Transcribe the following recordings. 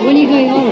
When are you going on?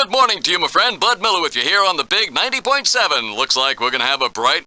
Good morning to you, my friend. Bud Miller with you here on the big 90.7. Looks like we're going to have a bright...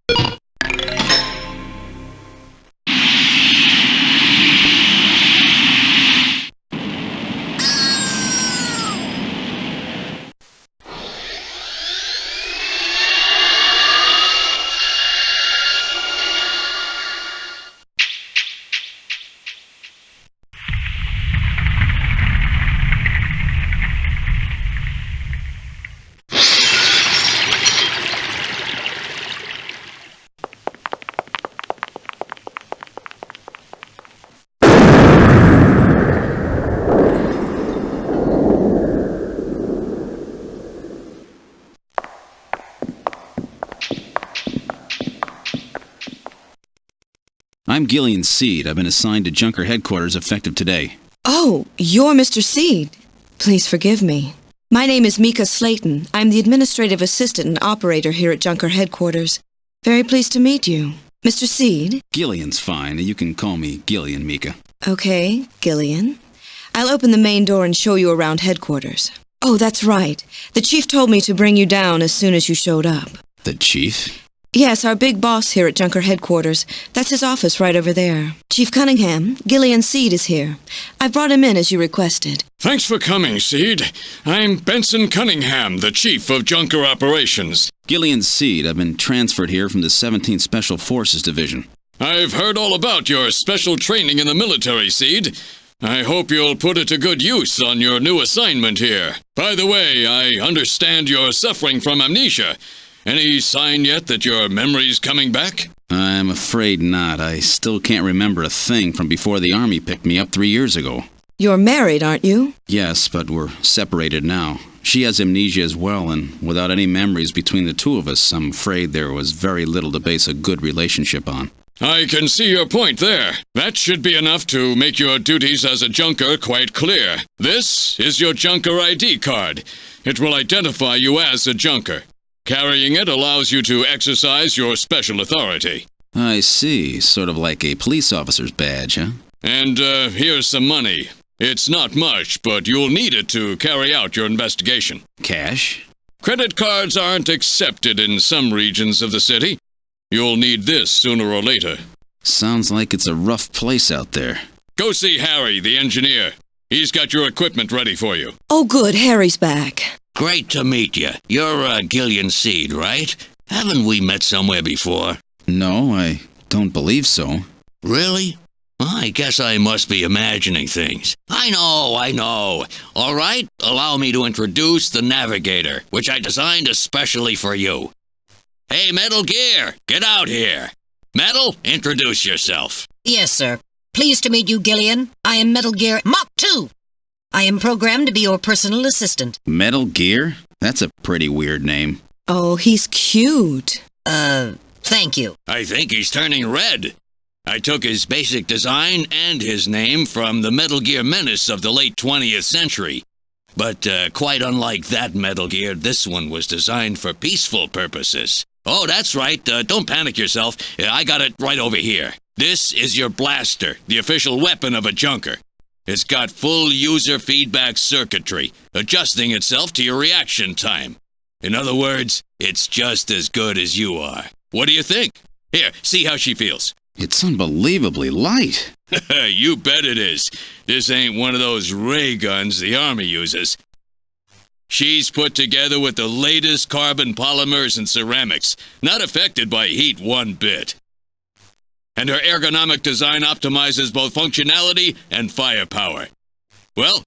I'm Gillian Seed. I've been assigned to Junker headquarters effective today. Oh, you're Mr. Seed. Please forgive me. My name is Mika Slayton. I'm the administrative assistant and operator here at Junker headquarters. Very pleased to meet you. Mr. Seed? Gillian's fine. You can call me Gillian, Mika. Okay, Gillian. I'll open the main door and show you around headquarters. Oh, that's right. The chief told me to bring you down as soon as you showed up. The chief? Yes, our big boss here at Junker headquarters. That's his office right over there. Chief Cunningham, Gillian Seed is here. I brought him in as you requested. Thanks for coming, Seed. I'm Benson Cunningham, the chief of Junker operations. Gillian Seed. I've been transferred here from the 17th Special Forces Division. I've heard all about your special training in the military, Seed. I hope you'll put it to good use on your new assignment here. By the way, I understand you're suffering from amnesia. Any sign yet that your memory's coming back? I'm afraid not. I still can't remember a thing from before the Army picked me up 3 years ago. You're married, aren't you? Yes, but we're separated now. She has amnesia as well, and without any memories between the two of us, I'm afraid there was very little to base a good relationship on. I can see your point there. That should be enough to make your duties as a junker quite clear. This is your junker ID card. It will identify you as a junker. Carrying it allows you to exercise your special authority. I see. Sort of like a police officer's badge, huh? And here's some money. It's not much, but you'll need it to carry out your investigation. Cash? Credit cards aren't accepted in some regions of the city. You'll need this sooner or later. Sounds like it's a rough place out there. Go see Harry, the engineer. He's got your equipment ready for you. Oh, good. Harry's back. Great to meet you. You're Gillian Seed, right? Haven't we met somewhere before? No, I don't believe so. Really? I guess I must be imagining things. I know. All right, allow me to introduce the Navigator, which I designed especially for you. Hey, Metal Gear, get out here. Metal, introduce yourself. Yes, sir. Pleased to meet you, Gillian. I am Metal Gear Mach 2. I am programmed to be your personal assistant. Metal Gear? That's a pretty weird name. Oh, he's cute. Thank you. I think he's turning red. I took his basic design and his name from the Metal Gear Menace of the late 20th century. But quite unlike that Metal Gear, this one was designed for peaceful purposes. Oh, that's right. Don't panic yourself. I got it right over here. This is your blaster, the official weapon of a junker. It's got full user feedback circuitry, adjusting itself to your reaction time. In other words, it's just as good as you are. What do you think? Here, see how she feels. It's unbelievably light. You bet it is. This ain't one of those ray guns the Army uses. She's put together with the latest carbon polymers and ceramics, not affected by heat one bit. And her ergonomic design optimizes both functionality and firepower. Well,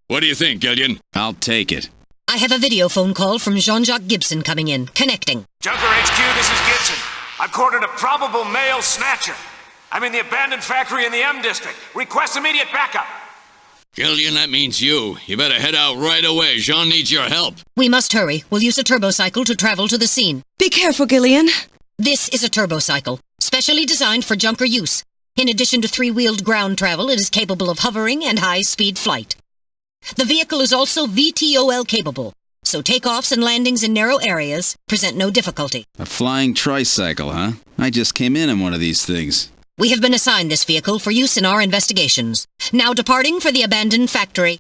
what do you think, Gillian? I'll take it. I have a video phone call from Jean-Jacques Gibson coming in. Connecting. Junker HQ, this is Gibson. I've cornered a probable male snatcher. I'm in the abandoned factory in the M District. Request immediate backup. Gillian, that means you. You better head out right away. Jean needs your help. We must hurry. We'll use a turbocycle to travel to the scene. Be careful, Gillian. This is a turbocycle, specially designed for junker use. In addition to three-wheeled ground travel, it is capable of hovering and high-speed flight. The vehicle is also VTOL capable, so takeoffs and landings in narrow areas present no difficulty. A flying tricycle, huh? I just came in one of these things. We have been assigned this vehicle for use in our investigations. Now departing for the abandoned factory.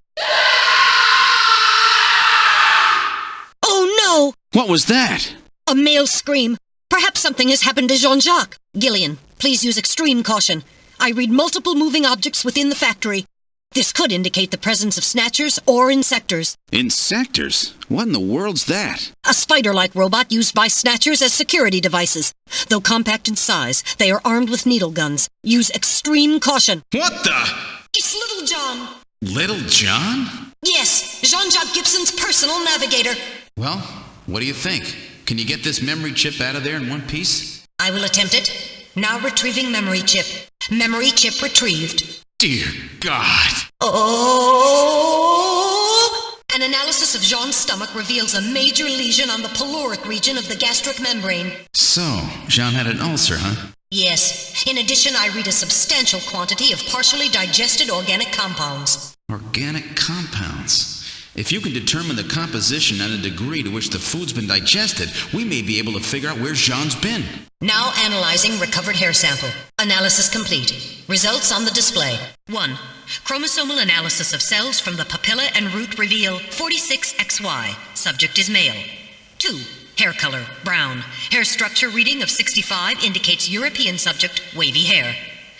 Oh no! What was that? A male scream. Perhaps something has happened to Jean-Jacques. Gillian, please use extreme caution. I read multiple moving objects within the factory. This could indicate the presence of snatchers or insectors. Insectors? What in the world's that? A spider-like robot used by snatchers as security devices. Though compact in size, they are armed with needle guns. Use extreme caution. What the? It's Little John. Little John? Yes, Jean-Jacques Gibson's personal navigator. Well, what do you think? Can you get this memory chip out of there in one piece? I will attempt it. Now retrieving memory chip. Memory chip retrieved. Dear God. Oh! An analysis of Jean's stomach reveals a major lesion on the pyloric region of the gastric membrane. So, Jean had an ulcer, huh? Yes. In addition, I read a substantial quantity of partially digested organic compounds. Organic compounds. If you can determine the composition and the degree to which the food's been digested, we may be able to figure out where Jean's been. Now analyzing recovered hair sample. Analysis complete. Results on the display. 1. Chromosomal analysis of cells from the papilla and root reveal 46XY. Subject is male. 2. Hair color, brown. Hair structure reading of 65 indicates European subject, wavy hair.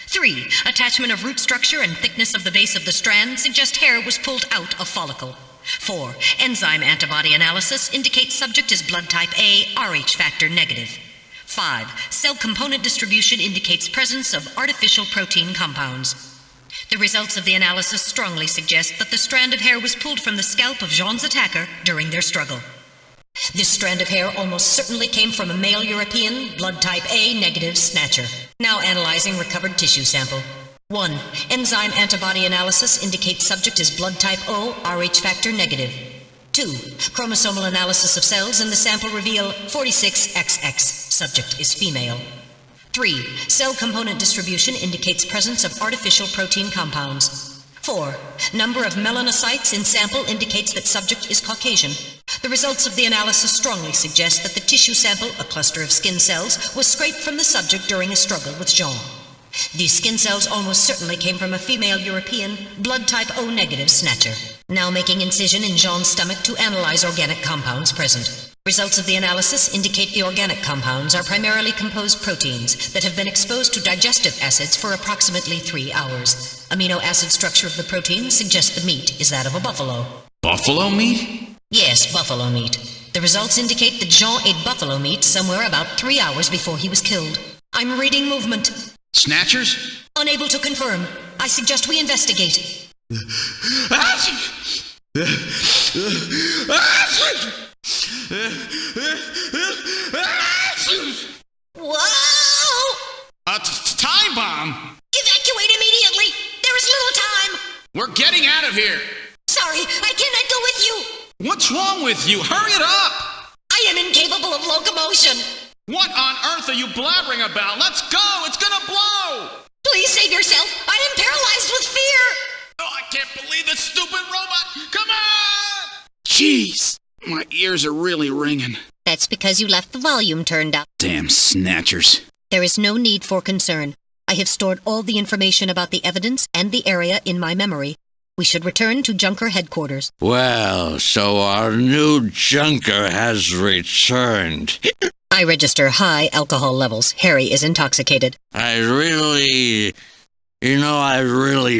3. Attachment of root structure and thickness of the base of the strand suggest hair was pulled out of follicle. 4. Enzyme antibody analysis indicates subject is blood type A, Rh factor negative. 5. Cell component distribution indicates presence of artificial protein compounds. The results of the analysis strongly suggest that the strand of hair was pulled from the scalp of Jean's attacker during their struggle. This strand of hair almost certainly came from a male European, blood type A negative Snatcher. Now analyzing recovered tissue sample. 1. Enzyme antibody analysis indicates subject is blood type O, Rh factor negative. 2. Chromosomal analysis of cells in the sample reveal 46XX. Subject is female. 3. Cell component distribution indicates presence of artificial protein compounds. 4. Number of melanocytes in sample indicates that subject is Caucasian. The results of the analysis strongly suggest that the tissue sample, a cluster of skin cells, was scraped from the subject during a struggle with Jean. These skin cells almost certainly came from a female European, blood type O negative Snatcher. Now making incision in Jean's stomach to analyze organic compounds present. Results of the analysis indicate the organic compounds are primarily composed proteins that have been exposed to digestive acids for approximately 3 hours. Amino acid structure of the protein suggests the meat is that of a buffalo. Buffalo meat? Yes, buffalo meat. The results indicate that Jean ate buffalo meat somewhere about 3 hours before he was killed. I'm reading movement. Snatchers? Unable to confirm. I suggest we investigate. Whoa! A time bomb! Evacuate immediately! There is little time! We're getting out of here! Sorry, I cannot go with you! What's wrong with you? Hurry it up! I am incapable of locomotion! What on earth are you blabbering about? Let's go! It's gonna blow! Please save yourself! I am paralyzed with fear! Oh, I can't believe this stupid robot! Come on! Jeez, my ears are really ringing. That's because you left the volume turned up. Damn Snatchers. There is no need for concern. I have stored all the information about the evidence and the area in my memory. We should return to Junker headquarters. Well, so our new Junker has returned. I register high alcohol levels. Harry is intoxicated. I really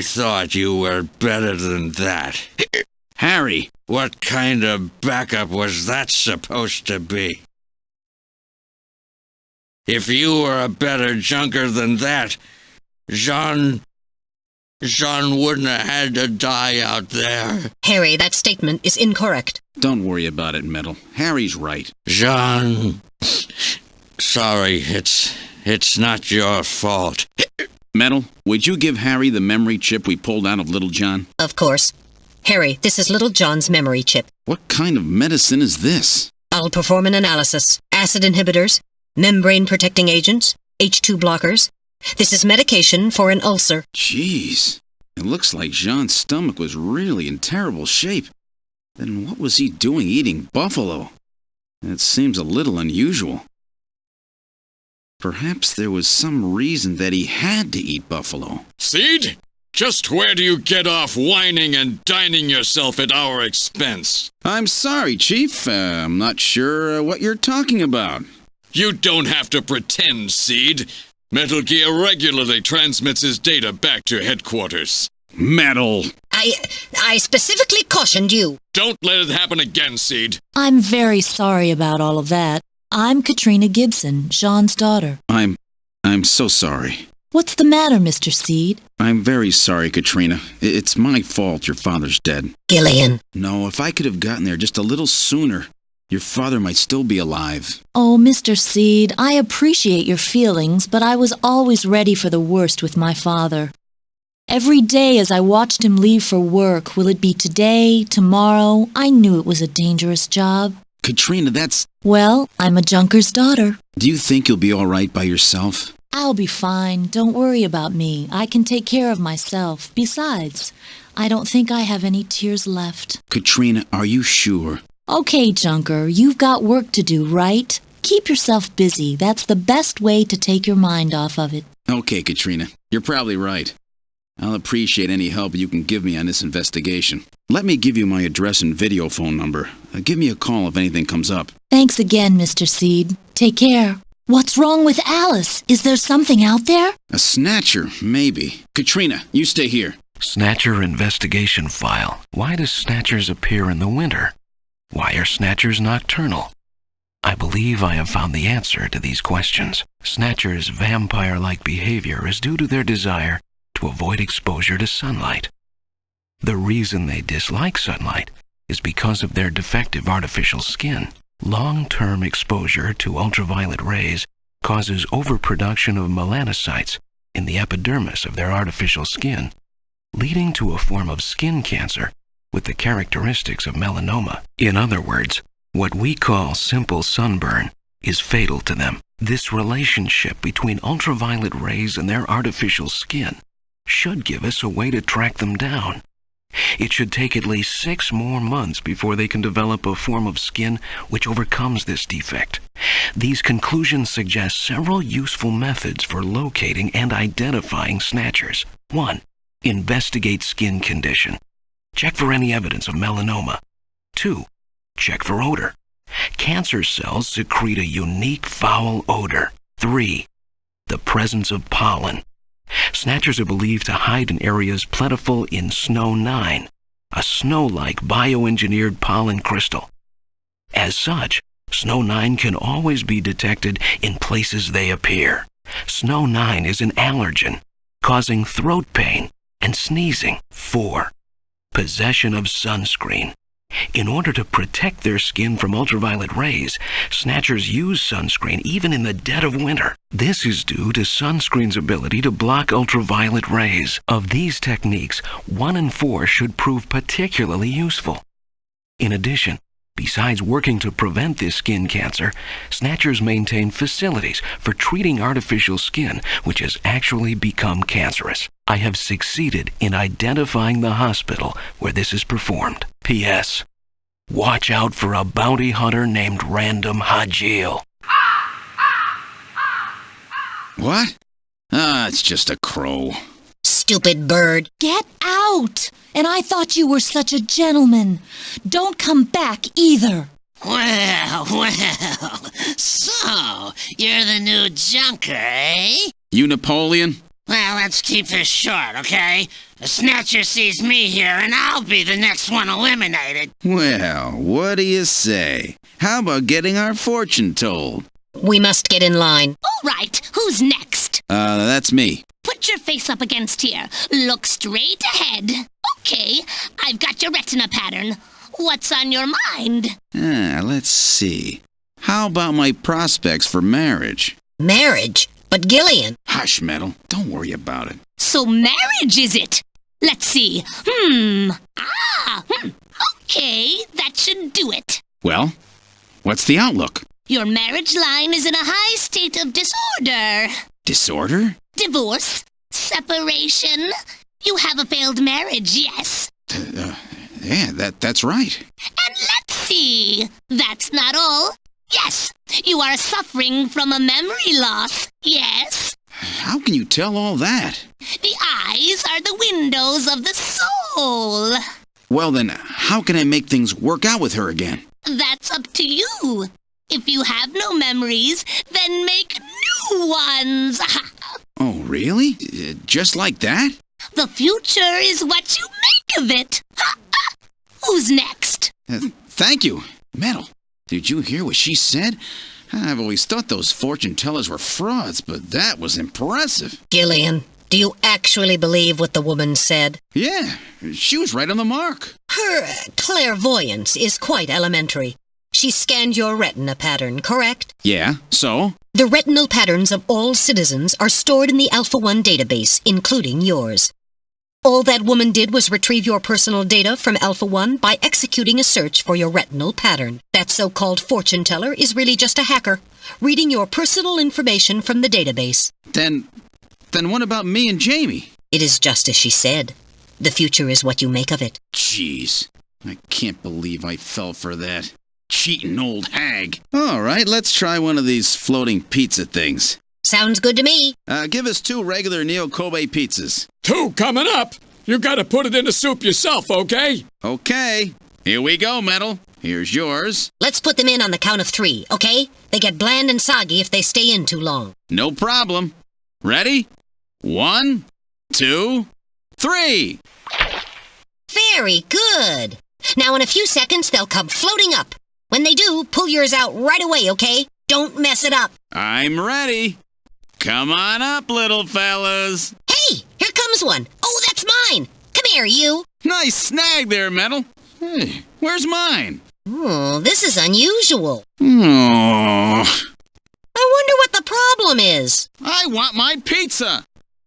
thought you were better than that. Harry! What kind of backup was that supposed to be? If you were a better junker than that, Jean wouldn't have had to die out there. Harry, that statement is incorrect. Don't worry about it, Metal. Harry's right. Jean, sorry, it's not your fault. Metal, would you give Harry the memory chip we pulled out of Little John? Of course. Harry, this is Little John's memory chip. What kind of medicine is this? I'll perform an analysis. Acid inhibitors, membrane-protecting agents, H2 blockers. This is medication for an ulcer. Jeez. It looks like Jean's stomach was really in terrible shape. Then what was he doing eating buffalo? It seems a little unusual. Perhaps there was some reason that he had to eat buffalo. Seed? Just where do you get off whining and dining yourself at our expense? I'm sorry, Chief. I'm not sure what you're talking about. You don't have to pretend, Seed. Metal Gear regularly transmits his data back to headquarters. Metal! I specifically cautioned you. Don't let it happen again, Seed. I'm very sorry about all of that. I'm Katrina Gibson, Jean's daughter. I'm so sorry. What's the matter, Mr. Seed? I'm very sorry, Katrina. It's my fault your father's dead. Gillian. No, if I could have gotten there just a little sooner, your father might still be alive. Oh, Mr. Seed, I appreciate your feelings, but I was always ready for the worst with my father. Every day as I watched him leave for work, will it be today, tomorrow? I knew it was a dangerous job. Katrina, that's... Well, I'm a junker's daughter. Do you think you'll be all right by yourself? I'll be fine. Don't worry about me. I can take care of myself. Besides, I don't think I have any tears left. Katrina, are you sure? Okay, Junker, you've got work to do, right? Keep yourself busy. That's the best way to take your mind off of it. Okay, Katrina. You're probably right. I'll appreciate any help you can give me on this investigation. Let me give you my address and video phone number. Give me a call if anything comes up. Thanks again, Mr. Seed. Take care. What's wrong with Alice? Is there something out there? A Snatcher, maybe. Katrina, you stay here. Snatcher investigation file. Why do Snatchers appear in the winter? Why are Snatchers nocturnal? I believe I have found the answer to these questions. Snatchers' vampire-like behavior is due to their desire to to avoid exposure to sunlight. The reason they dislike sunlight is because of their defective artificial skin. Long-term exposure to ultraviolet rays causes overproduction of melanocytes in the epidermis of their artificial skin, leading to a form of skin cancer with the characteristics of melanoma. In other words, what we call simple sunburn is fatal to them. This relationship between ultraviolet rays and their artificial skin should give us a way to track them down. It should take at least 6 more months before they can develop a form of skin which overcomes this defect. These conclusions suggest several useful methods for locating and identifying snatchers. 1. Investigate skin condition. Check for any evidence of melanoma. 2. Check for odor. Cancer cells secrete a unique foul odor. 3. The presence of pollen. Snatchers are believed to hide in areas plentiful in Snow 9, a snow-like bioengineered pollen crystal. As such, Snow 9 can always be detected in places they appear. Snow 9 is an allergen, causing throat pain and sneezing. 4. Possession of sunscreen. In order to protect their skin from ultraviolet rays, snatchers use sunscreen even in the dead of winter. This is due to sunscreen's ability to block ultraviolet rays. Of these techniques, 1 and 4 should prove particularly useful. In addition, besides working to prevent this skin cancer, snatchers maintain facilities for treating artificial skin which has actually become cancerous. I have succeeded in identifying the hospital where this is performed. P.S. Watch out for a bounty hunter named Random Hajile. What? It's just a crow. Stupid bird. Get out! And I thought you were such a gentleman. Don't come back either. Well, so, you're the new junker, eh? You Napoleon? Well, let's keep this short, okay? The Snatcher sees me here, and I'll be the next one eliminated. Well, what do you say? How about getting our fortune told? We must get in line. All right, who's next? That's me. Put your face up against here. Look straight ahead. Okay, I've got your retina pattern. What's on your mind? Let's see. How about my prospects for marriage? Marriage? But Gillian. Hush, Metal. Don't worry about it. So marriage is it? Let's see. Okay, that should do it. Well, what's the outlook? Your marriage line is in a high state of disorder. Disorder? Divorce, separation. You have a failed marriage, yes. Yeah, that's right. And let's see. That's not all. Yes, you are suffering from a memory loss, yes. How can you tell all that? The eyes are the windows of the soul. Well then, how can I make things work out with her again? That's up to you. If you have no memories, then make new ones. Oh, really? Just like that? The future is what you make of it. Who's next? Thank you. Metal, did you hear what she said? I've always thought those fortune tellers were frauds, but that was impressive. Gillian, do you actually believe what the woman said? Yeah, she was right on the mark. Her clairvoyance is quite elementary. She scanned your retina pattern, correct? Yeah, so? The retinal patterns of all citizens are stored in the Alpha 1 database, including yours. All that woman did was retrieve your personal data from Alpha 1 by executing a search for your retinal pattern. That so-called fortune teller is really just a hacker, reading your personal information from the database. Then what about me and Jamie? It is just as she said. The future is what you make of it. Jeez, I can't believe I fell for that. Cheating old hag. All right, let's try one of these floating pizza things. Sounds good to me. Give us 2 regular Neo Kobe pizzas. 2 coming up. You gotta put it in the soup yourself, okay? Okay. Here we go, Metal. Here's yours. Let's put them in on the count of 3, okay? They get bland and soggy if they stay in too long. No problem. Ready? 1, 2, 3. Very good. Now in a few seconds, they'll come floating up. When they do, pull yours out right away, okay? Don't mess it up. I'm ready. Come on up, little fellas. Hey, Hey, here comes one. Oh, that's mine. Come here, you. Nice snag there, Mele. Hey, where's mine? Oh, this is unusual. Oh, I wonder what the problem is. I want my pizza.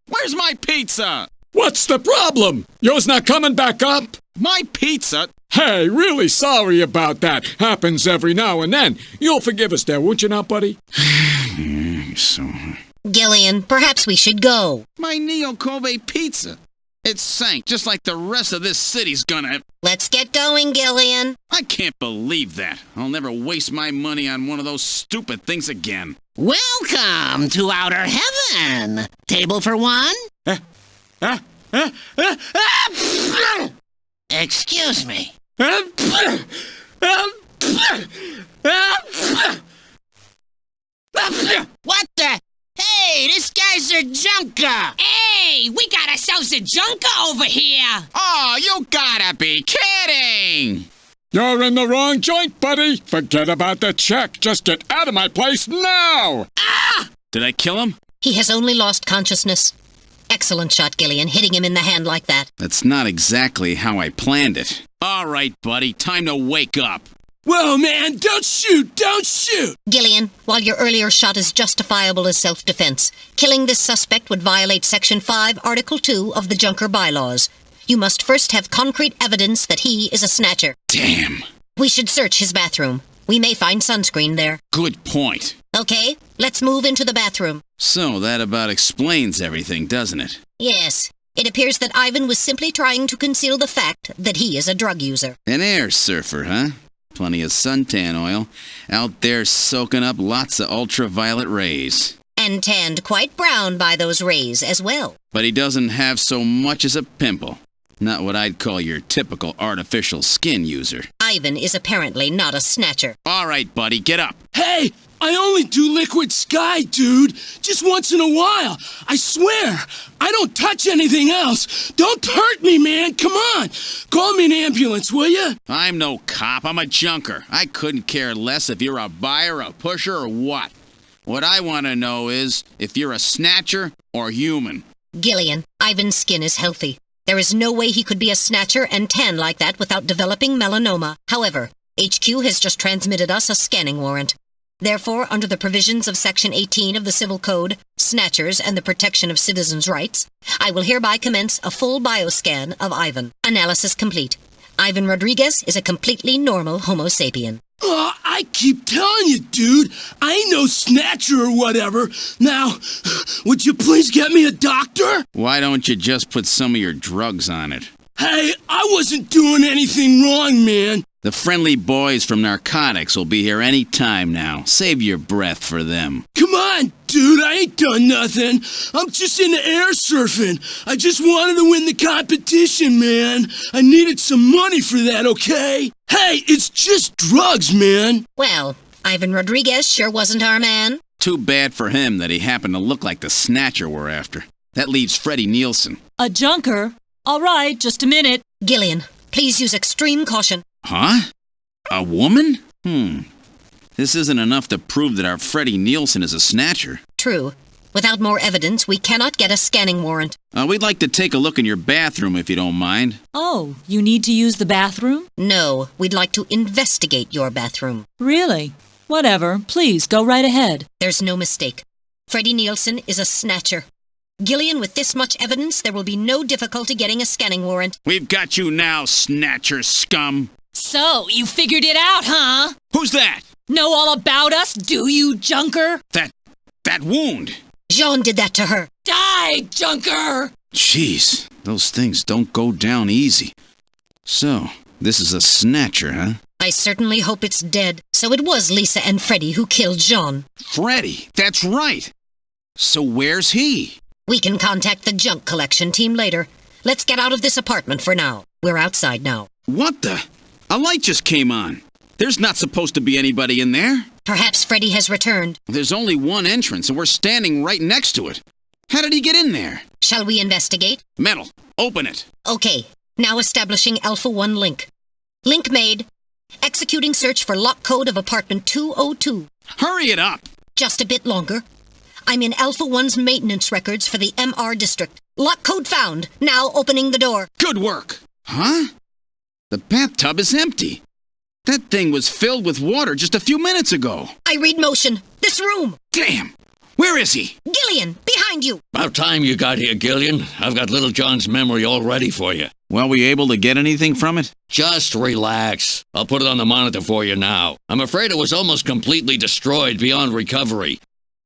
Where's my pizza? What's the problem? Yours not coming back up? My pizza? Hey, really sorry about that. Happens every now and then. You'll forgive us there, won't you now, buddy? So, Gillian, perhaps we should go. my Neo Kobe pizza. It sank just like the rest of this city's gonna. Let's get going, Gillian. I can't believe that. I'll never waste my money on one of those stupid things again. Welcome to Outer Heaven. Table for one? Excuse me. What the? Hey, this guy's a junker. Hey, we got ourselves a junker over here. Oh, you gotta be kidding! You're in the wrong joint, buddy. Forget about the check. Just get out of my place now. Did I kill him? He has only lost consciousness. Excellent shot, Gillian, hitting him in the hand like that. That's not exactly how I planned it. All right, buddy, time to wake up. Whoa, man, don't shoot, don't shoot! Gillian, while your earlier shot is justifiable as self-defense, killing this suspect would violate Section 5, Article 2 of the Junker Bylaws. You must first have concrete evidence that he is a snatcher. Damn. We should search his bathroom. We may find sunscreen there. Good point. Okay, let's move into the bathroom. So that about explains everything, doesn't it? Yes. It appears that Ivan was simply trying to conceal the fact that he is a drug user. An air surfer, huh? Plenty of suntan oil. Out there soaking up lots of ultraviolet rays. And tanned quite brown by those rays as well. But he doesn't have so much as a pimple. Not what I'd call your typical artificial skin user. Ivan is apparently not a snatcher. All right, buddy, get up. Hey, I only do liquid sky, dude. Just once in a while. I swear. I don't touch anything else. Don't hurt me, man. Come on. Call me an ambulance, will you? I'm no cop. I'm a junker. I couldn't care less if you're a buyer, a pusher, or what. What I want to know is if you're a snatcher or human. Gillian, Ivan's skin is healthy. There is no way he could be a snatcher and tan like that without developing melanoma. However, HQ has just transmitted us a scanning warrant. Therefore, under the provisions of Section 18 of the Civil Code, Snatchers and the Protection of Citizens' Rights, I will hereby commence a full bioscan of Ivan. Analysis complete. Ivan Rodriguez is a completely normal Homo sapien. Oh, I keep telling you, dude. I ain't no snatcher or whatever. Now, would you please get me a doctor? Why don't you just put some of your drugs on it? Hey, I wasn't doing anything wrong, man. The friendly boys from narcotics will be here any time now. Save your breath for them. Come on, dude, I ain't done nothing. I'm just into air surfing. I just wanted to win the competition, man. I needed some money for that, okay? Hey, it's just drugs, man. Well, Ivan Rodriguez sure wasn't our man. Too bad for him that he happened to look like the snatcher we're after. That leaves Freddie Nielsen. A junker? All right, just a minute. Gillian, please use extreme caution. Huh? A woman? This isn't enough to prove that our Freddie Nielsen is a snatcher. True. Without more evidence, we cannot get a scanning warrant. We'd like to take a look in your bathroom if you don't mind. Oh, you need to use the bathroom? No, we'd like to investigate your bathroom. Really? Whatever. Please, go right ahead. There's no mistake. Freddie Nielsen is a snatcher. Gillian, with this much evidence, there will be no difficulty getting a scanning warrant. We've got you now, snatcher scum. So, you figured it out, huh? Who's that? Know all about us, do you, junker? That wound. Jean did that to her. Die, junker! Jeez, those things don't go down easy. So, this is a snatcher, huh? I certainly hope it's dead. So it was Lisa and Freddie who killed Jean. Freddie, that's right. So where's he? We can contact the junk collection team later. Let's get out of this apartment for now. We're outside now. What the? A light just came on. There's not supposed to be anybody in there. Perhaps Freddie has returned. There's only one entrance, and we're standing right next to it. How did he get in there? Shall we investigate? Mele, open it. Okay, now establishing Alpha 1 link. Link made. Executing search for lock code of apartment 202. Hurry it up. Just a bit longer. I'm in Alpha 1's maintenance records for the MR district. Lock code found. Now opening the door. Good work. Huh? The bathtub is empty. That thing was filled with water just a few minutes ago. I read motion. This room. Damn! Where is he? Gillian, behind you. About time you got here, Gillian. I've got Little John's memory all ready for you. Well, were you able to get anything from it? Just relax. I'll put it on the monitor for you now. I'm afraid it was almost completely destroyed beyond recovery.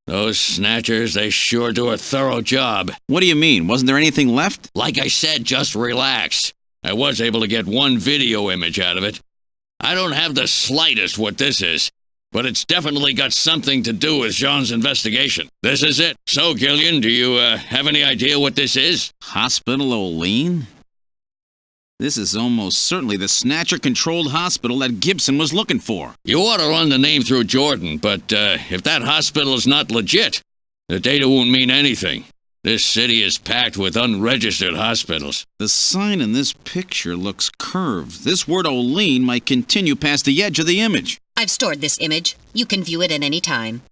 Those snatchers, they sure do a thorough job. What do you mean? Wasn't there anything left? Like I said, just relax. I was able to get one video image out of it. I don't have the slightest what this is, but it's definitely got something to do with Jean's investigation. This is it. So, Gillian, do you have any idea what this is? Hospital O'Lean? This is almost certainly the Snatcher-controlled hospital that Gibson was looking for. You ought to run the name through Jordan, but if that hospital is not legit, the data won't mean anything. This city is packed with unregistered hospitals. The sign in this picture looks curved. This word O'Lean might continue past the edge of the image. I've stored this image. You can view it at any time.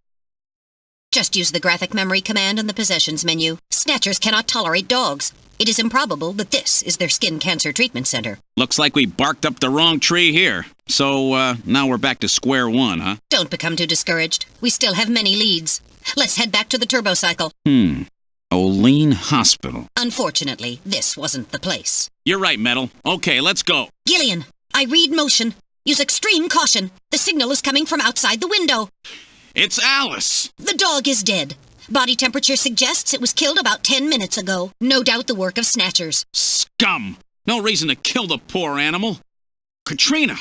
Just use the graphic memory command in the possessions menu. Snatchers cannot tolerate dogs. It is improbable that this is their skin cancer treatment center. Looks like we barked up the wrong tree here. So, now we're back to square one, huh? Don't become too discouraged. We still have many leads. Let's head back to the turbocycle. O'Lean Hospital. Unfortunately, this wasn't the place. You're right, Metal. Okay, let's go. Gillian, I read motion. Use extreme caution. The signal is coming from outside the window. It's Alice! The dog is dead. Body temperature suggests it was killed about 10 minutes ago. No doubt the work of snatchers. Scum! No reason to kill the poor animal. Katrina!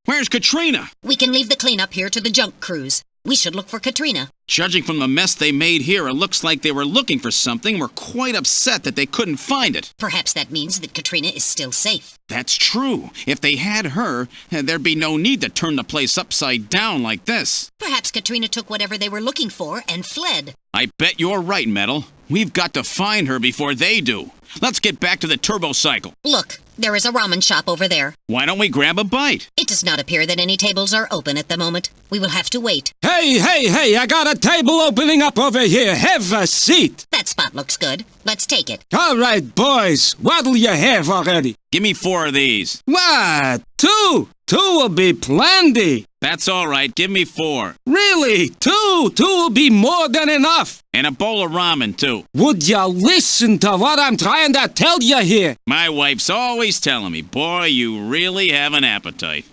Where's Katrina? We can leave the cleanup here to the junk crews. We should look for Katrina. Judging from the mess they made here, it looks like they were looking for something and were quite upset that they couldn't find it. Perhaps that means that Katrina is still safe. That's true. If they had her, there'd be no need to turn the place upside down like this. Perhaps Katrina took whatever they were looking for and fled. I bet you're right, Metal. We've got to find her before they do. Let's get back to the turbocycle. Look, there is a ramen shop over there. Why don't we grab a bite? It does not appear that any tables are open at the moment. We will have to wait. Hey, I got a table opening up over here. Have a seat. That spot looks good. Let's take it. All right, boys. What'll you have already? Give me 4 of these. What? 2? 2 will be plenty. That's all right. Give me 4. Really? 2? 2 will be more than enough. And a bowl of ramen, too. Would you listen to what I'm trying to tell you here? My wife's always telling me, boy, you really have an appetite.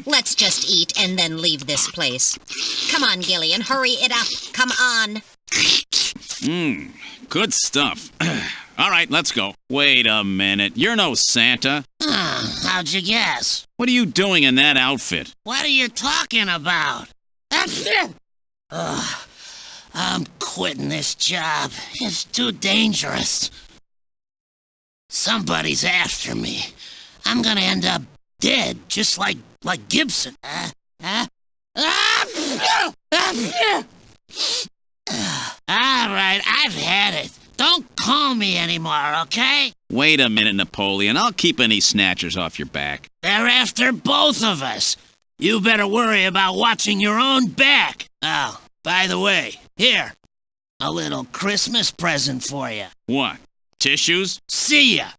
Let's just eat and then leave this place. Come on, Gillian, hurry it up. Come on. Good stuff. All right, let's go. Wait a minute. You're no Santa. How'd you guess? What are you doing in that outfit? What are you talking about? I'm quitting this job. It's too dangerous. Somebody's after me. I'm gonna end up dead, just like Gibson. All right, I've had it. Don't call me anymore, okay? Wait a minute, Napoleon. I'll keep any snatchers off your back. They're after both of us. You better worry about watching your own back. Oh, by the way, here, a little Christmas present for you. What? Tissues? See ya.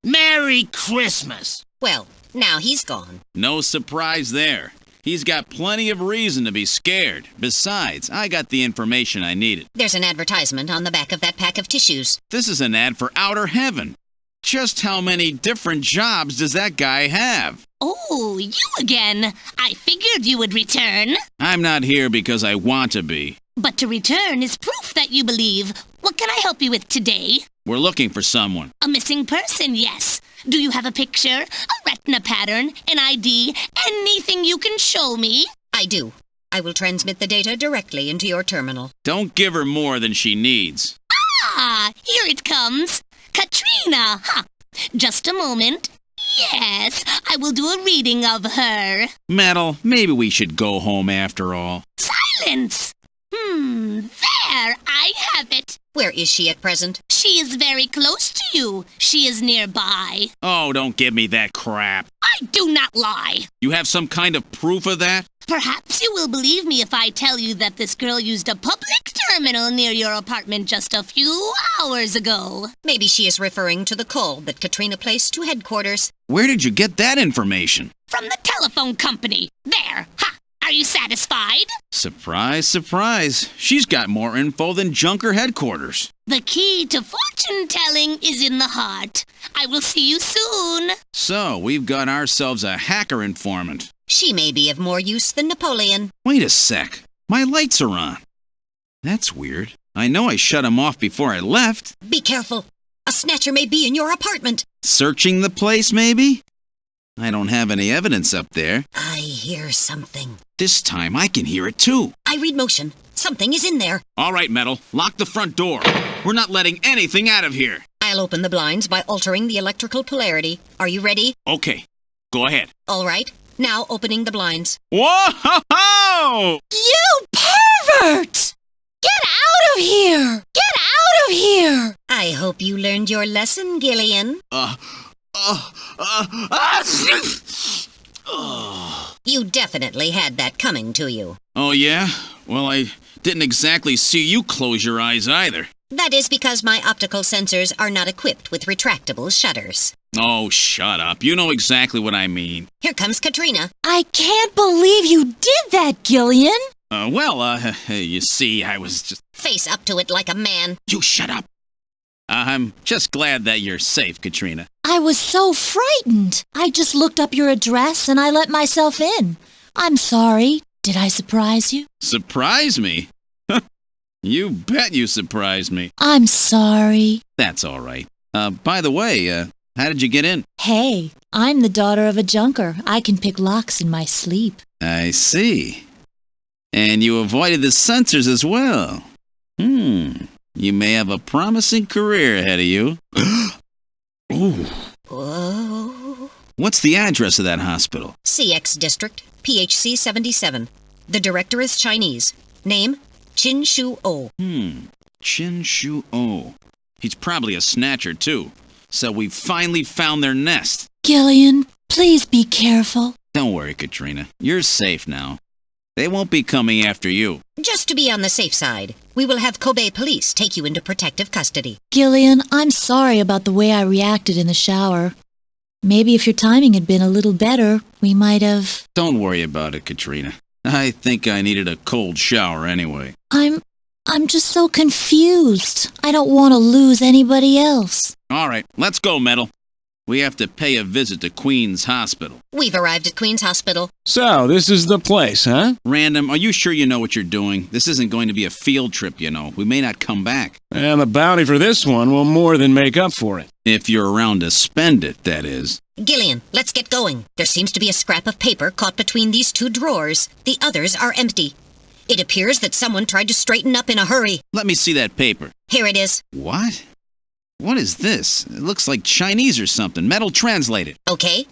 Merry Christmas. Well, now he's gone. No surprise there. He's got plenty of reason to be scared. Besides, I got the information I needed. There's an advertisement on the back of that pack of tissues. This is an ad for outer heaven. Just how many different jobs does that guy have? Oh, you again. I figured you would return. I'm not here because I want to be. But to return is proof that you believe. What can I help you with today? We're looking for someone. A missing person, yes. Do you have a picture, a retina pattern, an ID, anything you can show me? I do. I will transmit the data directly into your terminal. Don't give her more than she needs. Ah, here it comes. Katrina, huh? Just a moment. Yes, I will do a reading of her. Metal, maybe we should go home after all. Silence! There, I have it. Where is she at present? She is very close to you. She is nearby. Oh, don't give me that crap. I do not lie. You You have some kind of proof of that? Perhaps you will believe me if I tell you that this girl used a public terminal near your apartment just a few hours ago. Maybe she is referring to the call that Katrina placed to headquarters. Where did you get that information? From the telephone company. There. Ha! Are you satisfied? Surprise, surprise. She's got more info than Junker headquarters. The key to fortune-telling is in the heart. I will see you soon. So, we've got ourselves a hacker informant. She may be of more use than Napoleon. Wait a sec. My lights are on. That's weird. I know I shut them off before I left. Be careful. A snatcher may be in your apartment. Searching the place, maybe? I don't have any evidence up there. I hear something. This time I can hear it too. I read motion. Something is in there. All right, Metal. Lock the front door. We're not letting anything out of here. I'll open the blinds by altering the electrical polarity. Are you ready? Okay. Go ahead. All right. Now opening the blinds. Whoa! You pervert! Get out of here! Get out of here! I hope you learned your lesson, Gillian. You definitely had that coming to you. Oh, yeah? Well, I didn't exactly see you close your eyes either. That is because my optical sensors are not equipped with retractable shutters. Oh, shut up. You know exactly what I mean. Here comes Katrina. I can't believe you did that, Gillian! You see, I was just... Face up to it like a man. You shut up. I'm just glad that you're safe, Katrina. I was so frightened. I just looked up your address and I let myself in. I'm sorry. Did I surprise you? Surprise me? You bet you surprised me. I'm sorry. That's all right. By the way, how did you get in? Hey, I'm the daughter of a junker. I can pick locks in my sleep. I see. And you avoided the sensors as well. You may have a promising career ahead of you. Ooh. Whoa. What's the address of that hospital? CX District, PHC 77. The director is Chinese. Name, Chin Shu O. Chin Shu O. He's probably a snatcher, too. So we finally found their nest. Gillian, please be careful. Don't worry, Katrina. You're safe now. They won't be coming after you. Just to be on the safe side, we will have Kobe police take you into protective custody. Gillian, I'm sorry about the way I reacted in the shower. Maybe if your timing had been a little better, we might have... Don't worry about it, Katrina. I think I needed a cold shower anyway. I'm just so confused. I don't want to lose anybody else. All right, let's go, Metal. We have to pay a visit to Queen's Hospital. We've arrived at Queen's Hospital. So, this is the place, huh? Random, are you sure you know what you're doing? This isn't going to be a field trip, you know. We may not come back. And the bounty for this one will more than make up for it. If you're around to spend it, that is. Gillian, let's get going. There seems to be a scrap of paper caught between these two drawers. The others are empty. It appears that someone tried to straighten up in a hurry. Let me see that paper. Here it is. What? What is this? It looks like Chinese or something. Metal translated. Okay,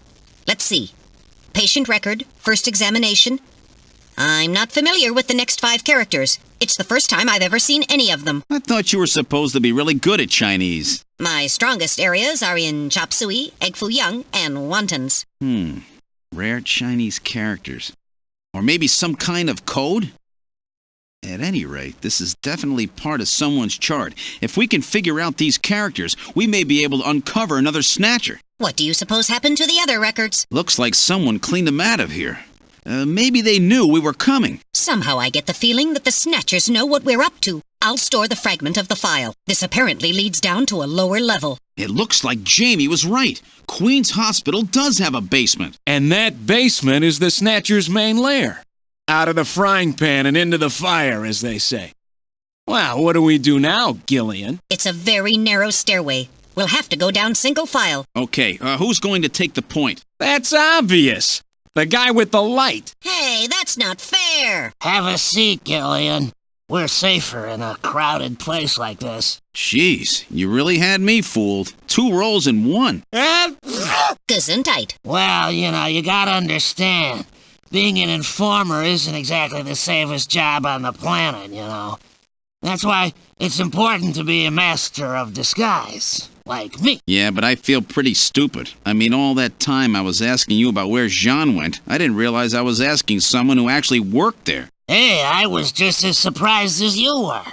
let's see. Patient record, first examination. I'm not familiar with the next 5 characters. It's the first time I've ever seen any of them. I thought you were supposed to be really good at Chinese. My strongest areas are in chop suey, egg foo young, and wontons. Rare Chinese characters. Or maybe some kind of code? At any rate, this is definitely part of someone's chart. If we can figure out these characters, we may be able to uncover another snatcher. What do you suppose happened to the other records? Looks like someone cleaned them out of here. Maybe they knew we were coming. Somehow I get the feeling that the snatchers know what we're up to. I'll store the fragment of the file. This apparently leads down to a lower level. It looks like Jamie was right. Queen's Hospital does have a basement. And that basement is the snatcher's main lair. Out of the frying pan and into the fire, as they say. Well, what do we do now, Gillian? It's a very narrow stairway. We'll have to go down single file. Okay, who's going to take the point? That's obvious. The guy with the light. Hey, that's not fair. Have a seat, Gillian. We're safer in a crowded place like this. Jeez, you really had me fooled. 2 roles in 1. Gesundheit. Well, you gotta understand. Being an informer isn't exactly the safest job on the planet, That's why it's important to be a master of disguise. like me. Yeah, but I feel pretty stupid. I mean, all that time I was asking you about where Jean went, I didn't realize I was asking someone who actually worked there. Hey, I was just as surprised as you were.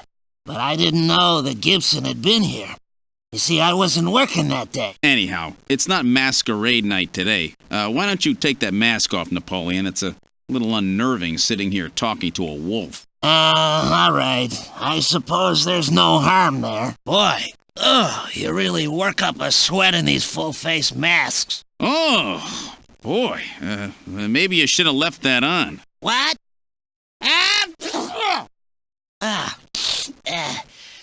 But I didn't know that Gibson had been here. You see, I wasn't working that day. Anyhow, it's not masquerade night today. Why don't you take that mask off, Napoleon? It's a little unnerving sitting here talking to a wolf. All right. I suppose there's no harm there. Boy, you really work up a sweat in these full-face masks. Oh, boy. Maybe you should have left that on. What?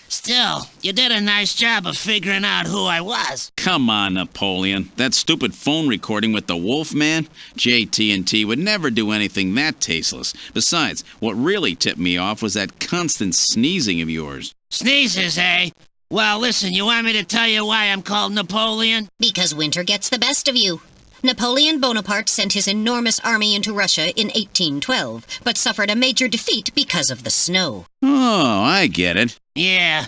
Still, you did a nice job of figuring out who I was. Come on, Napoleon. That stupid phone recording with the Wolfman? JT&T would never do anything that tasteless. Besides, what really tipped me off was that constant sneezing of yours. Sneezes, eh? Well, listen, you want me to tell you why I'm called Napoleon? Because winter gets the best of you. Napoleon Bonaparte sent his enormous army into Russia in 1812, but suffered a major defeat because of the snow. Oh, I get it. Yeah,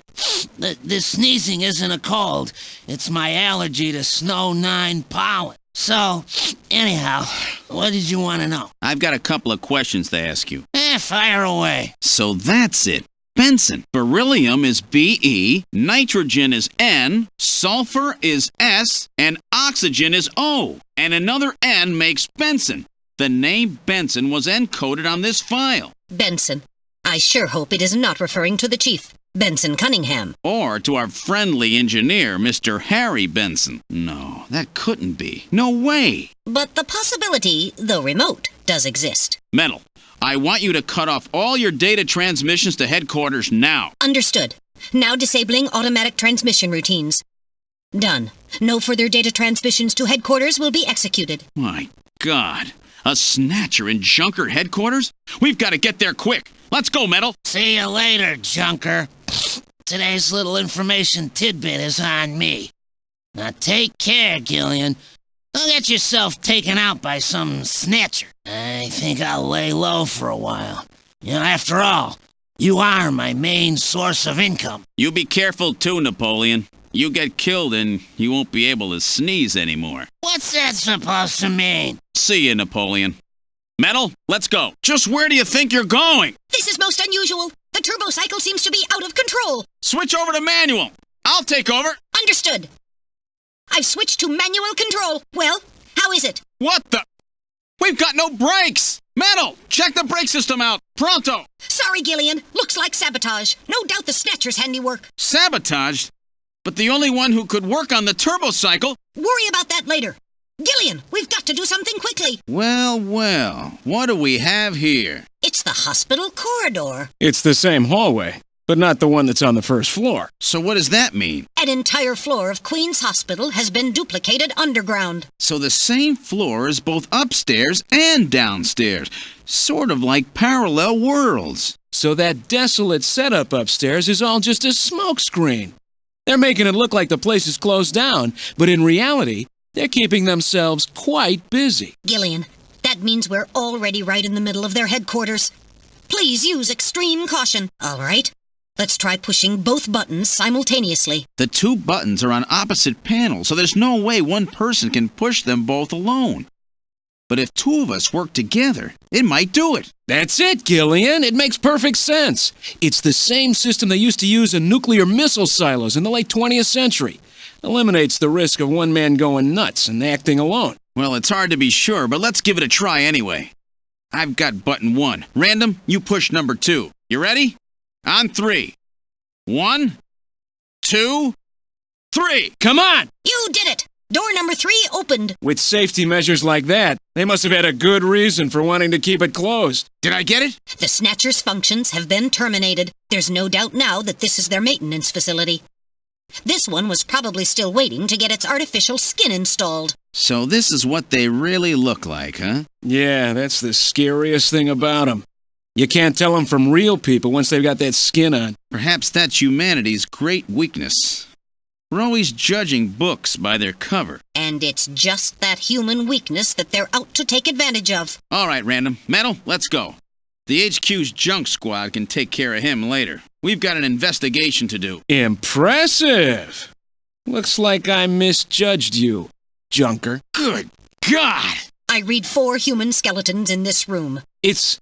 the sneezing isn't a cold. It's my allergy to snow 9 pollen. So, anyhow, what did you want to know? I've got a couple of questions to ask you. Fire away. So that's it. Benson. Beryllium is Be, nitrogen is N, sulfur is S, and oxygen is O. And another N makes Benson. The name Benson was encoded on this file. Benson. I sure hope it is not referring to the chief, Benson Cunningham. Or to our friendly engineer, Mr. Harry Benson. No, that couldn't be. No way. But the possibility, though remote, does exist. Mele, I want you to cut off all your data transmissions to headquarters now. Understood. Now disabling automatic transmission routines. Done. No further data transmissions to headquarters will be executed. My God. A Snatcher in Junker headquarters? We've got to get there quick. Let's go, Mele. See you later, Junker. Today's little information tidbit is on me. Now take care, Gillian. Don't get yourself taken out by some snatcher. I think I'll lay low for a while. You know, after all, you are my main source of income. You be careful too, Napoleon. You get killed and you won't be able to sneeze anymore. What's that supposed to mean? See you, Napoleon. Mele, let's go. Just where do you think you're going? This is most unusual. The turbo cycle seems to be out of control. Switch over to manual. I'll take over. Understood. I've switched to manual control. Well, how is it? What the? We've got no brakes! Mele, check the brake system out. Pronto! Sorry, Gillian. Looks like sabotage. No doubt the Snatcher's handiwork. Sabotaged? But the only one who could work on the turbo cycle... Worry about that later. Gillian, we've got to do something quickly. Well, what do we have here? It's the hospital corridor. It's the same hallway, but not the one that's on the first floor. So what does that mean? An entire floor of Queen's Hospital has been duplicated underground. So the same floor is both upstairs and downstairs. Sort of like parallel worlds. So that desolate setup upstairs is all just a smokescreen. They're making it look like the place is closed down, but in reality, they're keeping themselves quite busy. Gillian, that means we're already right in the middle of their headquarters. Please use extreme caution. All right, let's try pushing both buttons simultaneously. The two buttons are on opposite panels, so there's no way one person can push them both alone. But if two of us work together, it might do it. That's it, Gillian. It makes perfect sense. It's the same system they used to use in nuclear missile silos in the late 20th century. Eliminates the risk of one man going nuts and acting alone. Well, it's hard to be sure, but let's give it a try anyway. I've got button 1. Random, you push number 2. You ready? On 3. 1, 2, 3. Come on! You did it! Door number 3 opened. With safety measures like that, they must have had a good reason for wanting to keep it closed. Did I get it? The Snatcher's functions have been terminated. There's no doubt now that this is their maintenance facility. This one was probably still waiting to get its artificial skin installed. So this is what they really look like, huh? Yeah, that's the scariest thing about them. You can't tell them from real people once they've got that skin on. Perhaps that's humanity's great weakness. We're always judging books by their cover. And it's just that human weakness that they're out to take advantage of. All right, Random. Mele, let's go. The HQ's junk squad can take care of him later. We've got an investigation to do. Impressive! Looks like I misjudged you, Junker. Good God! I read 4 human skeletons in this room. It's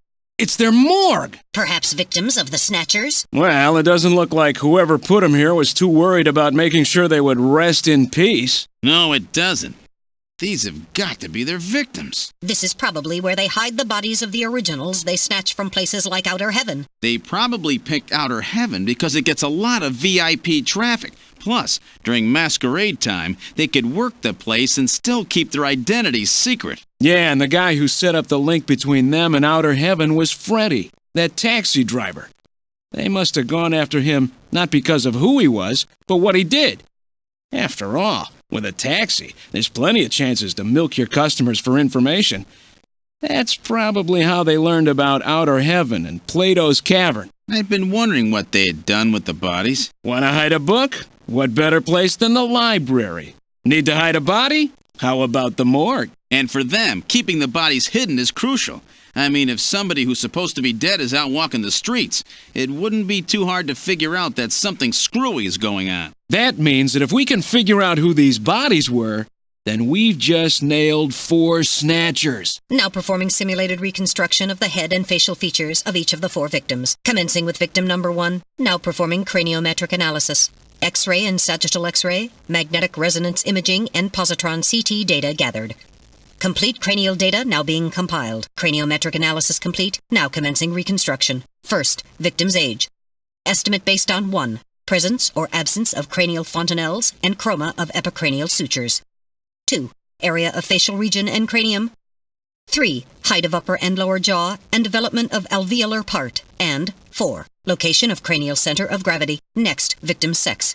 their morgue. Perhaps victims of the Snatchers? Well, it doesn't look like whoever put them here was too worried about making sure they would rest in peace. No, it doesn't. These have got to be their victims. This is probably where they hide the bodies of the originals they snatch from places like Outer Heaven. They probably picked Outer Heaven because it gets a lot of VIP traffic. Plus, during masquerade time, they could work the place and still keep their identities secret. Yeah, and the guy who set up the link between them and Outer Heaven was Freddy, that taxi driver. They must have gone after him not because of who he was, but what he did. After all, with a taxi, there's plenty of chances to milk your customers for information. That's probably how they learned about Outer Heaven and Plato's Cavern. I've been wondering what they had done with the bodies. Want to hide a book? What better place than the library? Need to hide a body? How about the morgue? And for them, keeping the bodies hidden is crucial. I mean, if somebody who's supposed to be dead is out walking the streets, it wouldn't be too hard to figure out that something screwy is going on. That means that if we can figure out who these bodies were, then we've just nailed 4 snatchers. Now performing simulated reconstruction of the head and facial features of each of the 4 victims. Commencing with victim number 1. Now performing craniometric analysis. X-ray and sagittal X-ray, magnetic resonance imaging, and positron CT data gathered. Complete cranial data now being compiled. Craniometric analysis complete. Now commencing reconstruction. First, victim's age. Estimate based on 1. Presence or absence of cranial fontanelles and chroma of epicranial sutures. 2. Area of facial region and cranium. 3. Height of upper and lower jaw and development of alveolar part. And 4. Location of cranial center of gravity. Next, victim's sex.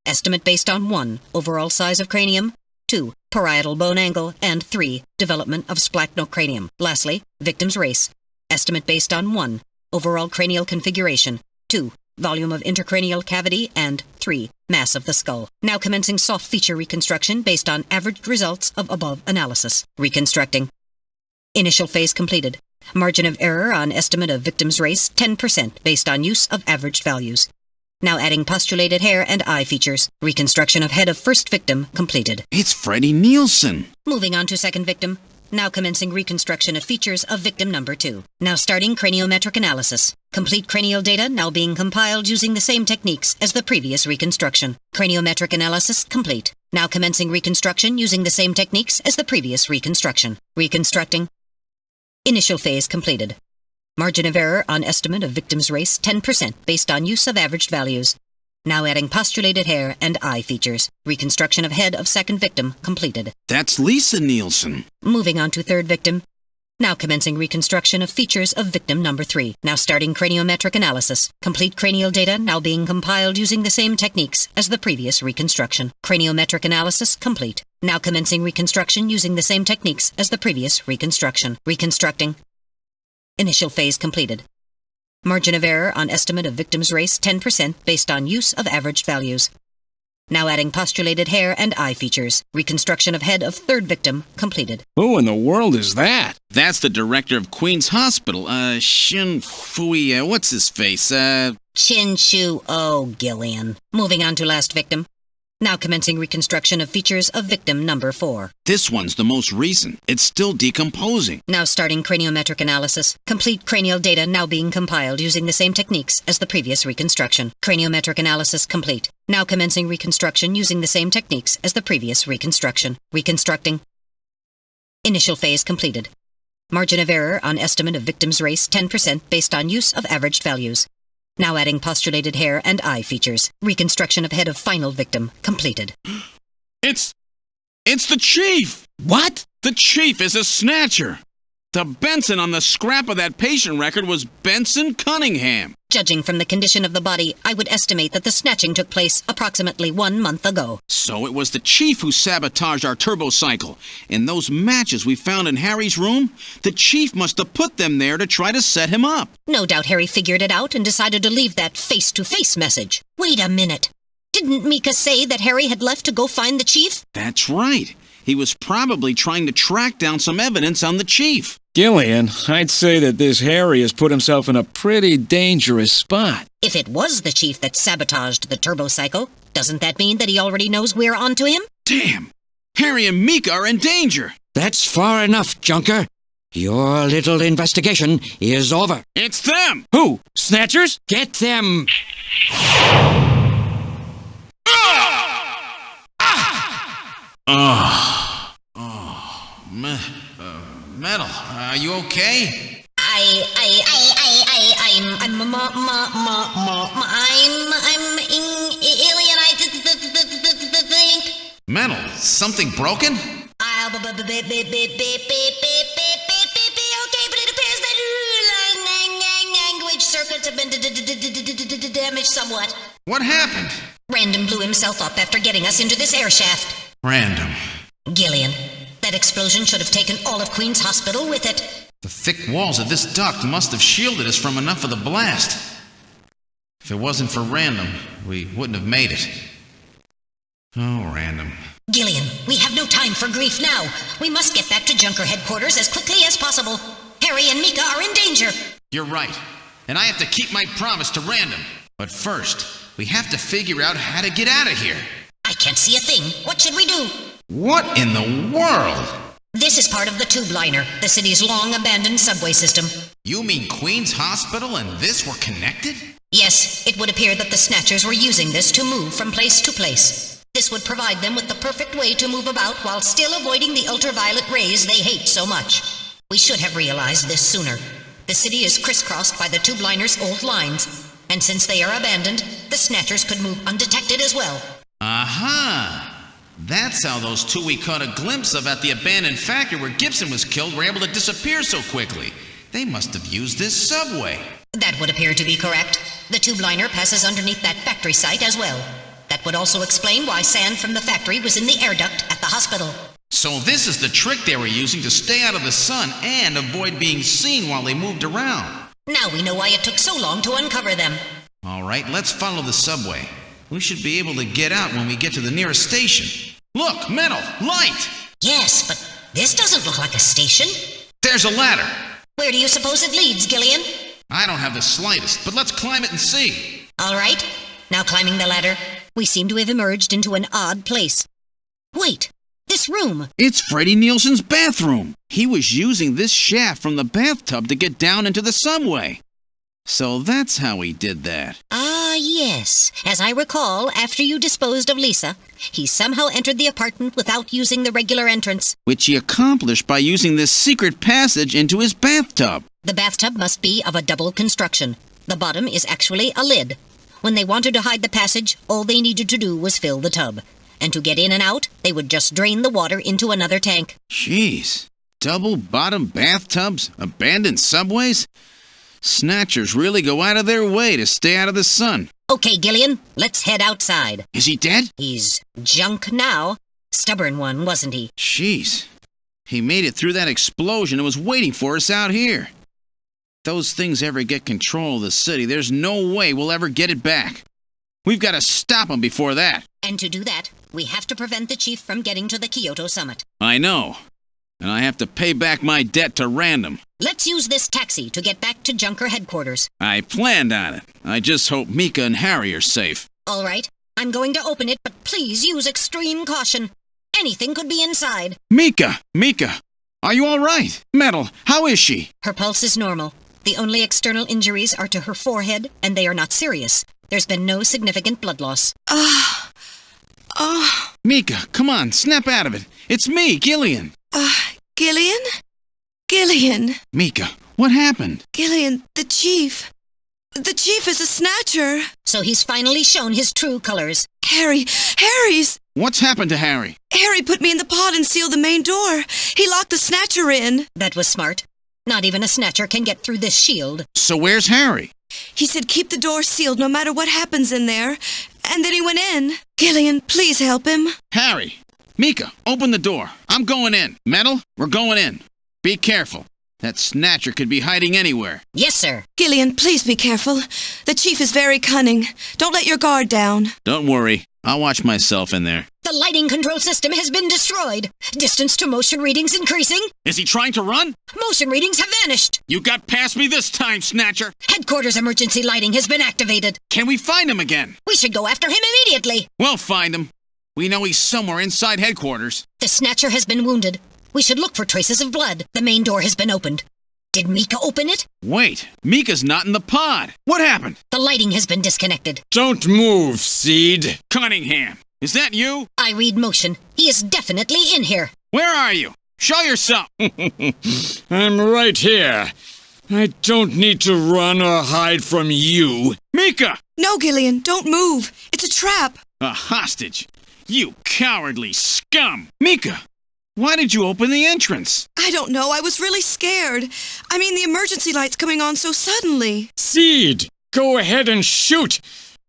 Estimate based on 1. Overall size of cranium. 2. Parietal bone angle. And 3. Development of splachnocranium. Lastly, victim's race. Estimate based on 1. Overall cranial configuration. 2. Volume of intercranial cavity. And 3. Mass of the skull. Now commencing soft feature reconstruction based on averaged results of above analysis. Reconstructing. Initial phase completed. Margin of error on estimate of victim's race 10% based on use of averaged values. Now adding postulated hair and eye features. Reconstruction of head of first victim completed. It's Freddie Nielsen. Moving on to second victim. Now commencing reconstruction of features of victim number 2. Now starting craniometric analysis. Complete cranial data now being compiled using the same techniques as the previous reconstruction. Craniometric analysis complete. Now commencing reconstruction using the same techniques as the previous reconstruction. Reconstructing. Initial phase completed. Margin of error on estimate of victim's race 10% based on use of averaged values. Now adding postulated hair and eye features. Reconstruction of head of second victim completed. That's Lisa Nielsen. Moving on to third victim. Now commencing reconstruction of features of victim number 3. Now starting craniometric analysis. Complete cranial data now being compiled using the same techniques as the previous reconstruction. Craniometric analysis complete. Now commencing reconstruction using the same techniques as the previous reconstruction. Reconstructing. Initial phase completed. Margin of error on estimate of victim's race 10% based on use of averaged values. Now adding postulated hair and eye features. Reconstruction of head of third victim completed. Who in the world is that? That's the director of Queen's Hospital, Shin Fui, what's his face, Chin Shu O Gillian. Moving on to last victim. Now commencing reconstruction of features of victim number 4. This one's the most recent. It's still decomposing. Now starting craniometric analysis. Complete cranial data now being compiled using the same techniques as the previous reconstruction. Craniometric analysis complete. Now commencing reconstruction using the same techniques as the previous reconstruction. Reconstructing. Initial phase completed. Margin of error on estimate of victim's race 10% based on use of averaged values. Now adding postulated hair and eye features. Reconstruction of head of final victim completed. It's the chief! What? The chief is a snatcher! The Benson on the scrap of that patient record was Benson Cunningham. Judging from the condition of the body, I would estimate that the snatching took place approximately 1 month ago. So it was the chief who sabotaged our turbocycle. In those matches we found in Harry's room, the chief must have put them there to try to set him up. No doubt Harry figured it out and decided to leave that face-to-face message. Wait a minute. Didn't Mika say that Harry had left to go find the chief? That's right. He was probably trying to track down some evidence on the chief. Gillian, I'd say that this Harry has put himself in a pretty dangerous spot. If it was the chief that sabotaged the turbocycle, doesn't that mean that he already knows we're onto him? Damn! Harry and Mika are in danger! That's far enough, Junker. Your little investigation is over. It's them! Who? Snatchers? Get them! Metal, are you okay? I'm alien, I think. Metal, something broken? Okay, but it appears that language circuits have been damaged somewhat. What happened? Random blew himself up after getting us into this air shaft. Random. Gillian, that explosion should have taken all of Queen's Hospital with it. The thick walls of this duct must have shielded us from enough of the blast. If it wasn't for Random, we wouldn't have made it. Oh, Random. Gillian, we have no time for grief now. We must get back to Junker headquarters as quickly as possible. Harry and Mika are in danger. You're right. And I have to keep my promise to Random. But first, we have to figure out how to get out of here. I can't see a thing. What should we do? What in the world? This is part of the tube liner, the city's long-abandoned subway system. You mean Queen's Hospital and this were connected? Yes, it would appear that the Snatchers were using this to move from place to place. This would provide them with the perfect way to move about while still avoiding the ultraviolet rays they hate so much. We should have realized this sooner. The city is crisscrossed by the tube liner's old lines, and since they are abandoned, the Snatchers could move undetected as well. Aha! That's how those two we caught a glimpse of at the abandoned factory where Gibson was killed were able to disappear so quickly. They must have used this subway. That would appear to be correct. The tube liner passes underneath that factory site as well. That would also explain why sand from the factory was in the air duct at the hospital. So this is the trick they were using to stay out of the sun and avoid being seen while they moved around. Now we know why it took so long to uncover them. All right, let's follow the subway. We should be able to get out when we get to the nearest station. Look, Metal, light! Yes, but this doesn't look like a station. There's a ladder. Where do you suppose it leads, Gillian? I don't have the slightest, but let's climb it and see. All right. Now climbing the ladder, we seem to have emerged into an odd place. Wait, this room. It's Freddie Nielsen's bathroom. He was using this shaft from the bathtub to get down into the subway. So that's how he did that. Ah, yes. As I recall, after you disposed of Lisa, he somehow entered the apartment without using the regular entrance. Which he accomplished by using this secret passage into his bathtub. The bathtub must be of a double construction. The bottom is actually a lid. When they wanted to hide the passage, all they needed to do was fill the tub. And to get in and out, they would just drain the water into another tank. Jeez. Double-bottom bathtubs? Abandoned subways? Snatchers really go out of their way to stay out of the sun. Okay, Gillian, let's head outside. Is he dead? He's junk now. Stubborn one, wasn't he? Jeez. He made it through that explosion and was waiting for us out here. If those things ever get control of the city, there's no way we'll ever get it back. We've got to stop them before that. And to do that, we have to prevent the chief from getting to the Kyoto summit. I know. And I have to pay back my debt to Random. Let's use this taxi to get back to Junker headquarters. I planned on it. I just hope Mika and Harry are safe. All right. I'm going to open it, but please use extreme caution. Anything could be inside. Mika! Are you all right? Metal, how is she? Her pulse is normal. The only external injuries are to her forehead, and they are not serious. There's been no significant blood loss. Mika, come on, snap out of it. It's me, Gillian. Gillian? Gillian. Mika, what happened? Gillian, the chief. The chief is a snatcher. So he's finally shown his true colors. Harry's... What's happened to Harry? Harry put me in the pod and sealed the main door. He locked the snatcher in. That was smart. Not even a snatcher can get through this shield. So where's Harry? He said keep the door sealed no matter what happens in there. And then he went in. Gillian, please help him. Harry! Mika, open the door. I'm going in. Metal, we're going in. Be careful. That snatcher could be hiding anywhere. Yes, sir. Gillian, please be careful. The chief is very cunning. Don't let your guard down. Don't worry. I'll watch myself in there. The lighting control system has been destroyed. Distance to motion readings increasing. Is he trying to run? Motion readings have vanished. You got past me this time, Snatcher. Headquarters emergency lighting has been activated. Can we find him again? We should go after him immediately. We'll find him. We know he's somewhere inside headquarters. The Snatcher has been wounded. We should look for traces of blood. The main door has been opened. Did Mika open it? Wait, Mika's not in the pod. What happened? The lighting has been disconnected. Don't move, Seed. Cunningham, is that you? I read motion. He is definitely in here. Where are you? Show yourself. I'm right here. I don't need to run or hide from you. Mika! No, Gillian, don't move. It's a trap. A hostage. You cowardly scum. Mika, why did you open the entrance? I don't know. I was really scared. I mean, the emergency light's coming on so suddenly. Seed, go ahead and shoot.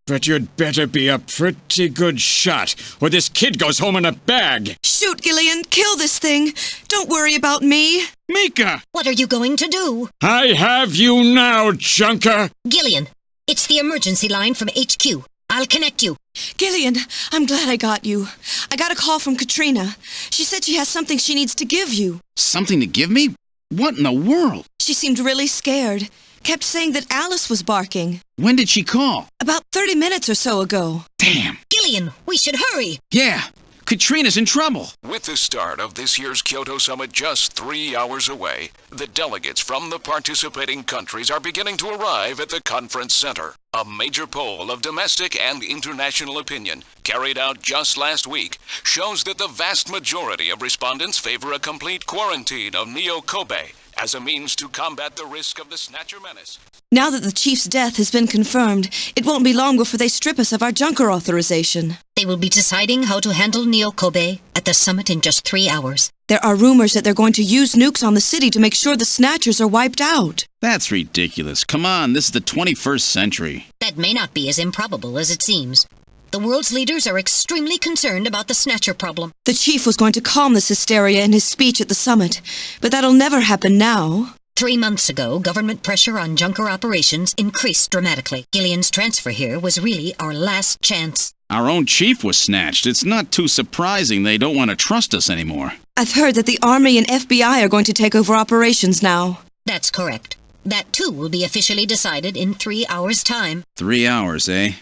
But you'd better be a pretty good shot, or this kid goes home in a bag. Shoot, Gillian. Kill this thing. Don't worry about me. Mika! What are you going to do? I have you now, junker. Gillian, it's the emergency line from HQ. I'll connect you. Gillian, I'm glad I got you. I got a call from Katrina. She said she has something she needs to give you. Something to give me? What in the world? She seemed really scared. Kept saying that Alice was barking. When did she call? About 30 minutes or so ago. Damn. Gillian, we should hurry. Yeah, Katrina's in trouble. With the start of this year's Kyoto Summit just 3 hours away, the delegates from the participating countries are beginning to arrive at the conference center. A major poll of domestic and international opinion, carried out just last week, shows that the vast majority of respondents favor a complete quarantine of Neo-Kobe as a means to combat the risk of the Snatcher menace. Now that the chief's death has been confirmed, it won't be long before they strip us of our junker authorization. They will be deciding how to handle Neo-Kobe at the summit in just 3 hours. There are rumors that they're going to use nukes on the city to make sure the Snatchers are wiped out. That's ridiculous. Come on, this is the 21st century. That may not be as improbable as it seems. The world's leaders are extremely concerned about the Snatcher problem. The chief was going to calm this hysteria in his speech at the summit, but that'll never happen now. 3 months ago, government pressure on junker operations increased dramatically. Gillian's transfer here was really our last chance. Our own chief was snatched. It's not too surprising they don't want to trust us anymore. I've heard that the Army and FBI are going to take over operations now. That's correct. That too will be officially decided in 3 hours' time. 3 hours, eh?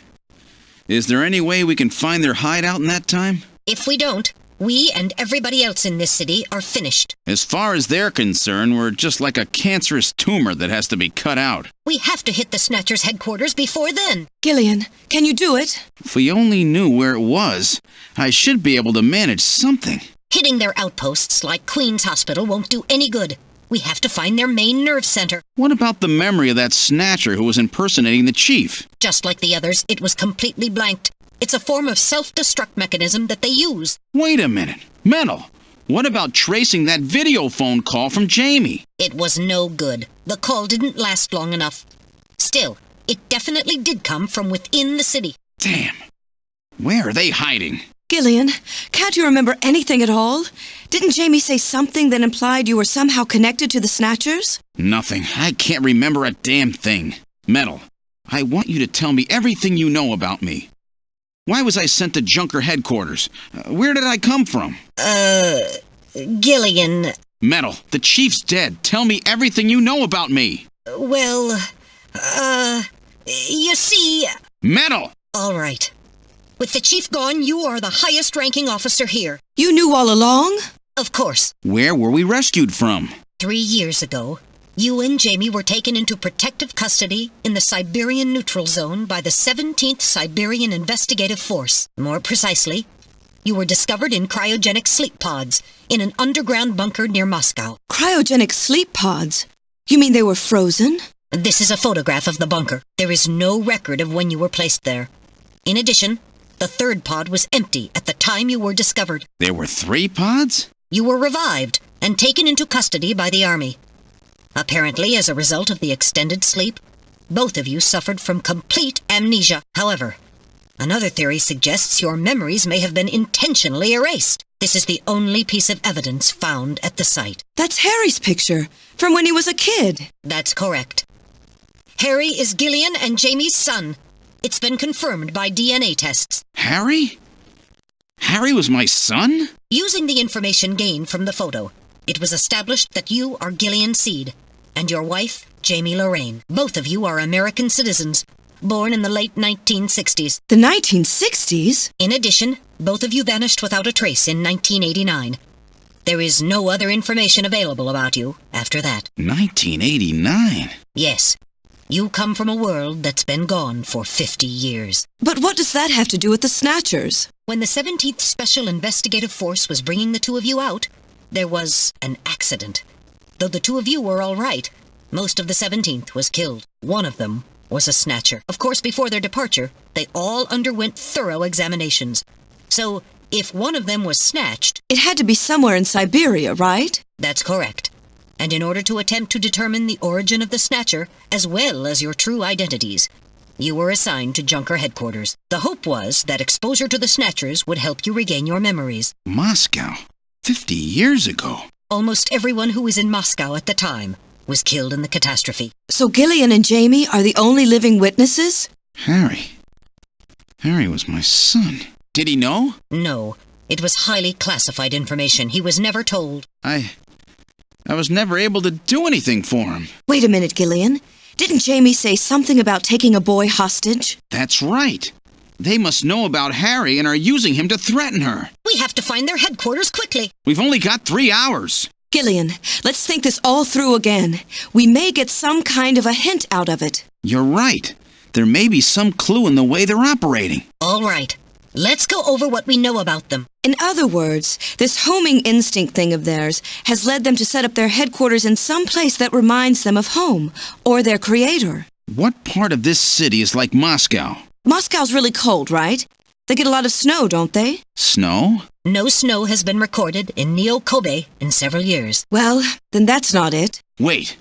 Is there any way we can find their hideout in that time? If we don't, we and everybody else in this city are finished. As far as they're concerned, we're just like a cancerous tumor that has to be cut out. We have to hit the Snatcher's headquarters before then. Gillian, can you do it? If we only knew where it was, I should be able to manage something. Hitting their outposts like Queen's Hospital won't do any good. We have to find their main nerve center. What about the memory of that Snatcher who was impersonating the chief? Just like the others, it was completely blanked. It's a form of self-destruct mechanism that they use. Wait a minute. Mele, what about tracing that video phone call from Jamie? It was no good. The call didn't last long enough. Still, it definitely did come from within the city. Damn. Where are they hiding? Gillian, can't you remember anything at all? Didn't Jamie say something that implied you were somehow connected to the Snatchers? Nothing. I can't remember a damn thing. Mele, I want you to tell me everything you know about me. Why was I sent to Junker headquarters? Where did I come from? Gillian. Mele, the chief's dead. Tell me everything you know about me. Well, you see... Mele! All right. With the chief gone, you are the highest-ranking officer here. You knew all along? Of course. Where were we rescued from? 3 years ago, you and Jamie were taken into protective custody in the Siberian Neutral Zone by the 17th Siberian Investigative Force. More precisely, you were discovered in cryogenic sleep pods in an underground bunker near Moscow. Cryogenic sleep pods? You mean they were frozen? This is a photograph of the bunker. There is no record of when you were placed there. In addition, the third pod was empty at the time you were discovered. There were 3 pods? You were revived and taken into custody by the Army. Apparently, as a result of the extended sleep, both of you suffered from complete amnesia. However, another theory suggests your memories may have been intentionally erased. This is the only piece of evidence found at the site. That's Harry's picture, from when he was a kid. That's correct. Harry is Gillian and Jamie's son. It's been confirmed by DNA tests. Harry? Harry was my son? Using the information gained from the photo, it was established that you are Gillian Seed, and your wife, Jamie Lorraine. Both of you are American citizens, born in the late 1960s. The 1960s? In addition, both of you vanished without a trace in 1989. There is no other information available about you after that. 1989? Yes. You come from a world that's been gone for 50 years. But what does that have to do with the Snatchers? When the 17th Special Investigative Force was bringing the two of you out, there was an accident. Though the two of you were all right, most of the 17th was killed. One of them was a Snatcher. Of course, before their departure, they all underwent thorough examinations. So, if one of them was snatched... It had to be somewhere in Siberia, right? That's correct. And in order to attempt to determine the origin of the Snatcher, as well as your true identities, you were assigned to Junker headquarters. The hope was that exposure to the Snatchers would help you regain your memories. Moscow? 50 years ago? Almost everyone who was in Moscow at the time was killed in the catastrophe. So Gillian and Jamie are the only living witnesses? Harry was my son. Did he know? No. It was highly classified information. He was never told. I was never able to do anything for him. Wait a minute, Gillian. Didn't Jamie say something about taking a boy hostage? That's right. They must know about Harry and are using him to threaten her. We have to find their headquarters quickly. We've only got 3 hours. Gillian, let's think this all through again. We may get some kind of a hint out of it. You're right. There may be some clue in the way they're operating. All right. Let's go over what we know about them. In other words, this homing instinct thing of theirs has led them to set up their headquarters in some place that reminds them of home, or their creator. What part of this city is like Moscow? Moscow's really cold, right? They get a lot of snow, don't they? Snow? No snow has been recorded in Neo-Kobe in several years. Well, then that's not it. Wait.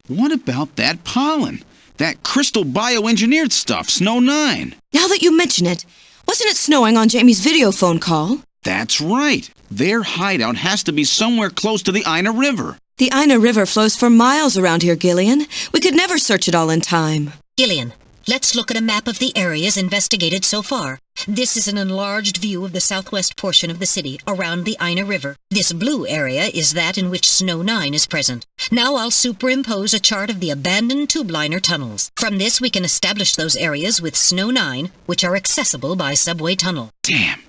What about that pollen? That crystal bioengineered stuff, Snow 9? Now that you mention it, wasn't it snowing on Jamie's video phone call? That's right. Their hideout has to be somewhere close to the Ina River. The Ina River flows for miles around here, Gillian. We could never search it all in time. Gillian, let's look at a map of the areas investigated so far. This is an enlarged view of the southwest portion of the city around the Ina River. This blue area is that in which Snow 9 is present. Now I'll superimpose a chart of the abandoned tube liner tunnels. From this we can establish those areas with Snow 9, which are accessible by subway tunnel. Damn.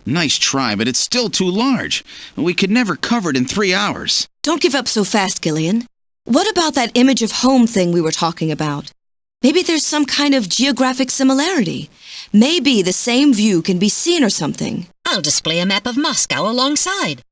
Nice try, but it's still too large. We could never cover it in 3 hours. Don't give up so fast, Gillian. What about that image of home thing we were talking about? Maybe there's some kind of geographic similarity. Maybe the same view can be seen or something. I'll display a map of Moscow alongside.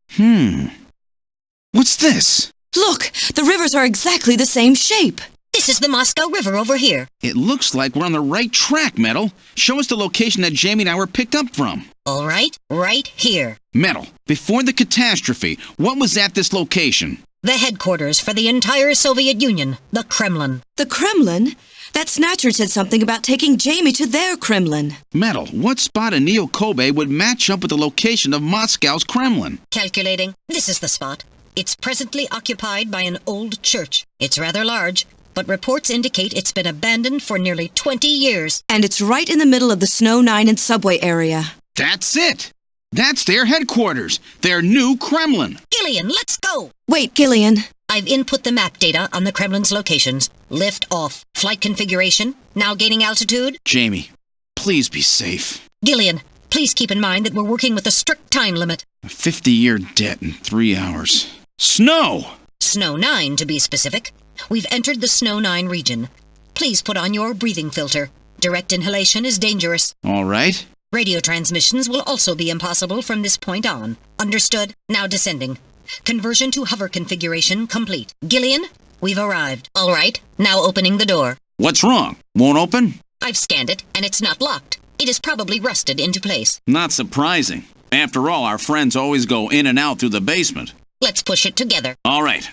What's this? Look, the rivers are exactly the same shape. This is the Moscow River over here. It looks like we're on the right track, Metal. Show us the location that Jamie and I were picked up from. All right, right here. Metal, before the catastrophe, what was at this location? The headquarters for the entire Soviet Union, the Kremlin. The Kremlin? That Snatcher said something about taking Jamie to their Kremlin. Metal, what spot in Neo-Kobe would match up with the location of Moscow's Kremlin? Calculating. This is the spot. It's presently occupied by an old church. It's rather large, but reports indicate it's been abandoned for nearly 20 years. And it's right in the middle of the Snow 9 and subway area. That's it! That's their headquarters, their new Kremlin. Gillian, let's go! Wait, Gillian. I've input the map data on the Kremlin's locations. Lift off. Flight configuration. Now gaining altitude. Jamie, please be safe. Gillian, please keep in mind that we're working with a strict time limit. A 50-year debt in 3 hours. Snow! Snow 9, to be specific. We've entered the Snow 9 region. Please put on your breathing filter. Direct inhalation is dangerous. All right. Radio transmissions will also be impossible from this point on. Understood? Now descending. Conversion to hover configuration complete. Gillian, we've arrived. All right, now opening the door. What's wrong? Won't open? I've scanned it, and it's not locked. It is probably rusted into place. Not surprising. After all, our friends always go in and out through the basement. Let's push it together. All right.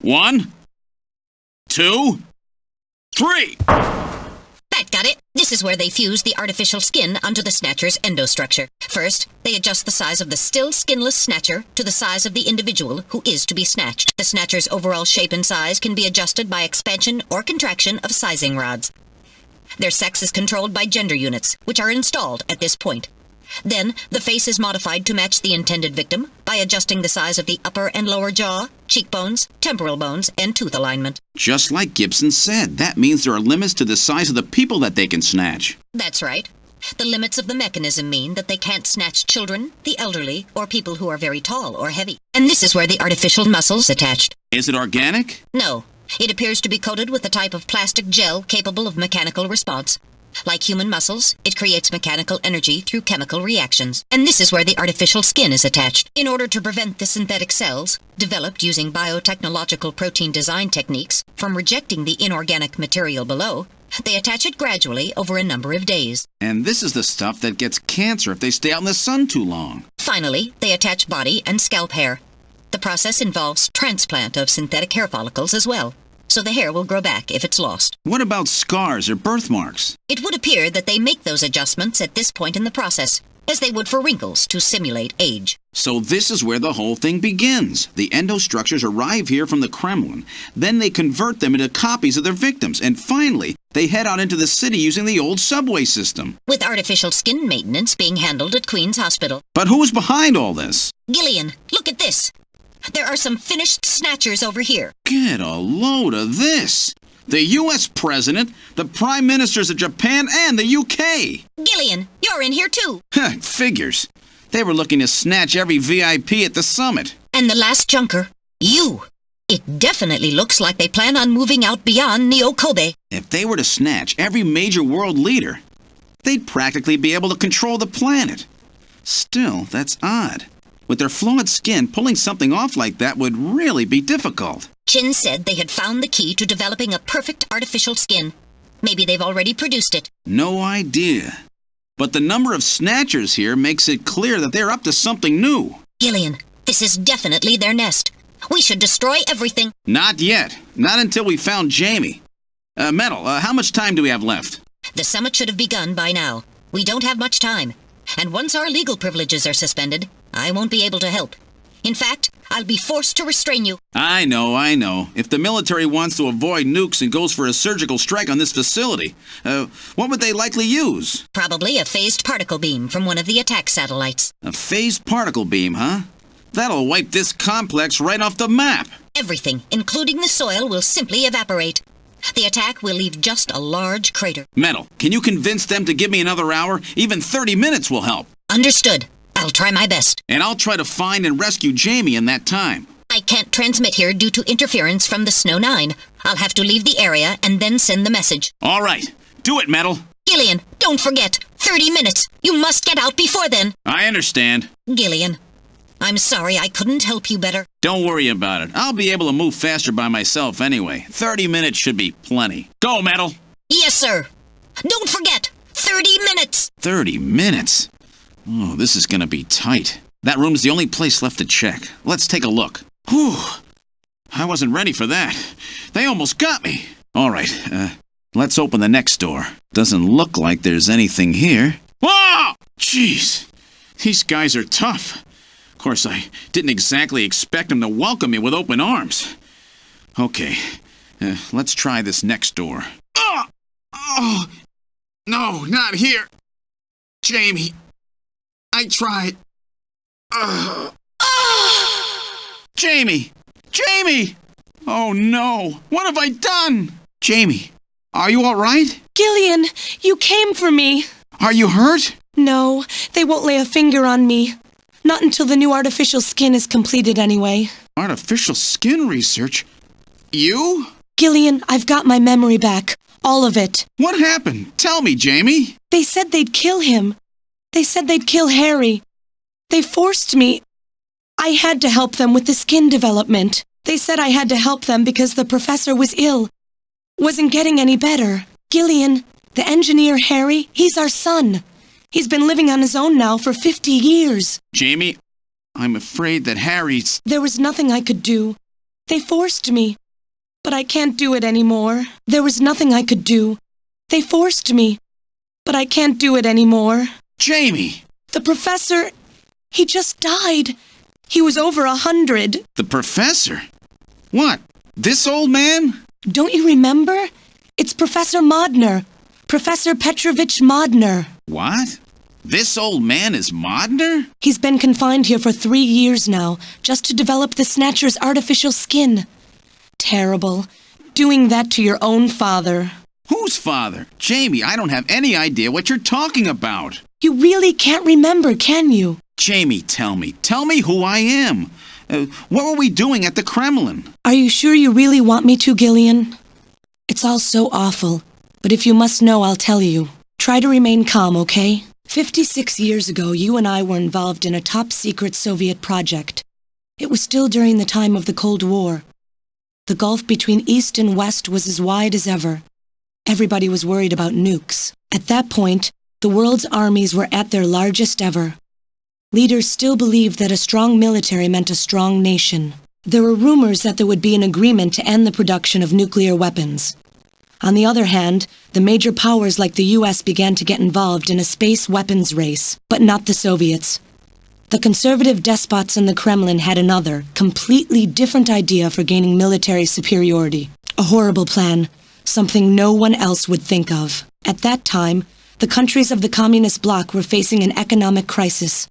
1, 2, 3. That got it. This is where they fuse the artificial skin onto the Snatcher's endostructure. First, they adjust the size of the still skinless Snatcher to the size of the individual who is to be snatched. The Snatcher's overall shape and size can be adjusted by expansion or contraction of sizing rods. Their sex is controlled by gender units, which are installed at this point. Then, the face is modified to match the intended victim by adjusting the size of the upper and lower jaw, cheekbones, temporal bones, and tooth alignment. Just like Gibson said, that means there are limits to the size of the people that they can snatch. That's right. The limits of the mechanism mean that they can't snatch children, the elderly, or people who are very tall or heavy. And this is where the artificial muscle's attached. Is it organic? No. It appears to be coated with a type of plastic gel capable of mechanical response. Like human muscles, it creates mechanical energy through chemical reactions. And this is where the artificial skin is attached. In order to prevent the synthetic cells, developed using biotechnological protein design techniques, from rejecting the inorganic material below, they attach it gradually over a number of days. And this is the stuff that gets cancer if they stay out in the sun too long. Finally, they attach body and scalp hair. The process involves transplant of synthetic hair follicles as well, so the hair will grow back if it's lost. What about scars or birthmarks? It would appear that they make those adjustments at this point in the process, as they would for wrinkles to simulate age. So this is where the whole thing begins. The endostructures arrive here from the Kremlin. Then they convert them into copies of their victims. And finally, they head out into the city using the old subway system. With artificial skin maintenance being handled at Queen's Hospital. But who's behind all this? Gillian, look at this. There are some finished snatchers over here. Get a load of this. The U.S. President, the Prime Ministers of Japan, and the U.K. Gillian, you're in here too. Figures. They were looking to snatch every VIP at the summit. And the last junker, you. It definitely looks like they plan on moving out beyond Neo-Kobe. If they were to snatch every major world leader, they'd practically be able to control the planet. Still, that's odd. With their flawed skin, pulling something off like that would really be difficult. Chin said they had found the key to developing a perfect artificial skin. Maybe they've already produced it. No idea. But the number of snatchers here makes it clear that they're up to something new. Gillian, this is definitely their nest. We should destroy everything. Not yet. Not until we found Jamie. Metal, how much time do we have left? The summit should have begun by now. We don't have much time. And once our legal privileges are suspended, I won't be able to help. In fact, I'll be forced to restrain you. I know. If the military wants to avoid nukes and goes for a surgical strike on this facility, what would they likely use? Probably a phased particle beam from one of the attack satellites. A phased particle beam, huh? That'll wipe this complex right off the map. Everything, including the soil, will simply evaporate. The attack will leave just a large crater. Metal, can you convince them to give me another hour? Even 30 minutes will help. Understood. I'll try my best. And I'll try to find and rescue Jamie in that time. I can't transmit here due to interference from the Snow 9. I'll have to leave the area and then send the message. All right. Do it, Metal. Gillian, don't forget. 30 minutes. You must get out before then. I understand. Gillian, I'm sorry I couldn't help you better. Don't worry about it. I'll be able to move faster by myself anyway. 30 minutes should be plenty. Go, Metal. Yes, sir. Don't forget. 30 minutes. 30 minutes? Oh, this is gonna be tight. That room's the only place left to check. Let's take a look. Whew. I wasn't ready for that. They almost got me. All right, let's open the next door. Doesn't look like there's anything here. Whoa! Jeez. These guys are tough. Of course, I didn't exactly expect them to welcome me with open arms. Okay, let's try this next door. Oh! No, not here. Jamie. I tried. Jamie! Jamie! Oh no! What have I done? Jamie, are you all right? Gillian, you came for me. Are you hurt? No, they won't lay a finger on me. Not until the new artificial skin is completed anyway. Artificial skin research? You? Gillian, I've got my memory back. All of it. What happened? Tell me, Jamie. They said they'd kill him. They said they'd kill Harry. They forced me. I had to help them with the skin development. They said I had to help them because the professor was ill. Wasn't getting any better. Gillian, the engineer Harry, he's our son. He's been living on his own now for 50 years. Jamie, I'm afraid that Harry's... There was nothing I could do. They forced me. But I can't do it anymore. There was nothing I could do. They forced me. But I can't do it anymore. Jamie! The professor, he just died. He was over 100. The professor? What? This old man? Don't you remember? It's Professor Modner. Professor Petrovich Modner. What? This old man is Modner? He's been confined here for 3 years now, just to develop the Snatcher's artificial skin. Terrible. Doing that to your own father. Whose father? Jamie, I don't have any idea what you're talking about. You really can't remember, can you? Jamie, tell me. Tell me who I am. What were we doing at the Kremlin? Are you sure you really want me to, Gillian? It's all so awful, but if you must know, I'll tell you. Try to remain calm, okay? 56 years ago, you and I were involved in a top-secret Soviet project. It was still during the time of the Cold War. The gulf between East and West was as wide as ever. Everybody was worried about nukes. At that point, the world's armies were at their largest ever. Leaders still believed that a strong military meant a strong nation. There were rumors that there would be an agreement to end the production of nuclear weapons. On the other hand, the major powers like the US began to get involved in a space weapons race, but not the Soviets. The conservative despots in the Kremlin had another, completely different idea for gaining military superiority. A horrible plan, something no one else would think of. At that time, the countries of the communist bloc were facing an economic crisis.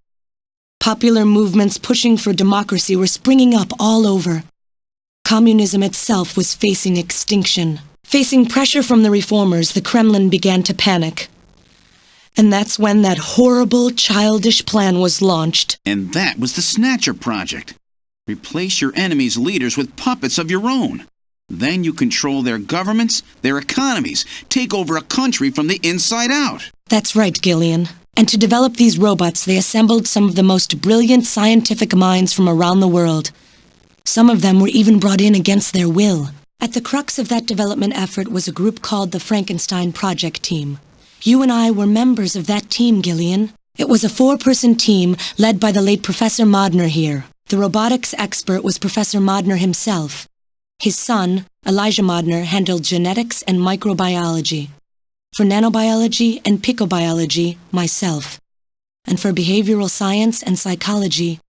Popular movements pushing for democracy were springing up all over. Communism itself was facing extinction. Facing pressure from the reformers, the Kremlin began to panic. And that's when that horrible, childish plan was launched. And that was the Snatcher Project. Replace your enemies' leaders with puppets of your own. Then you control their governments, their economies, take over a country from the inside out. That's right, Gillian. And to develop these robots, they assembled some of the most brilliant scientific minds from around the world. Some of them were even brought in against their will. At the crux of that development effort was a group called the Frankenstein Project Team. You and I were members of that team, Gillian. It was a 4-person team led by the late Professor Modner here. The robotics expert was Professor Modner himself. His son, Elijah Modner, handled genetics and microbiology. For nanobiology and picobiology, myself. And for behavioral science and psychology,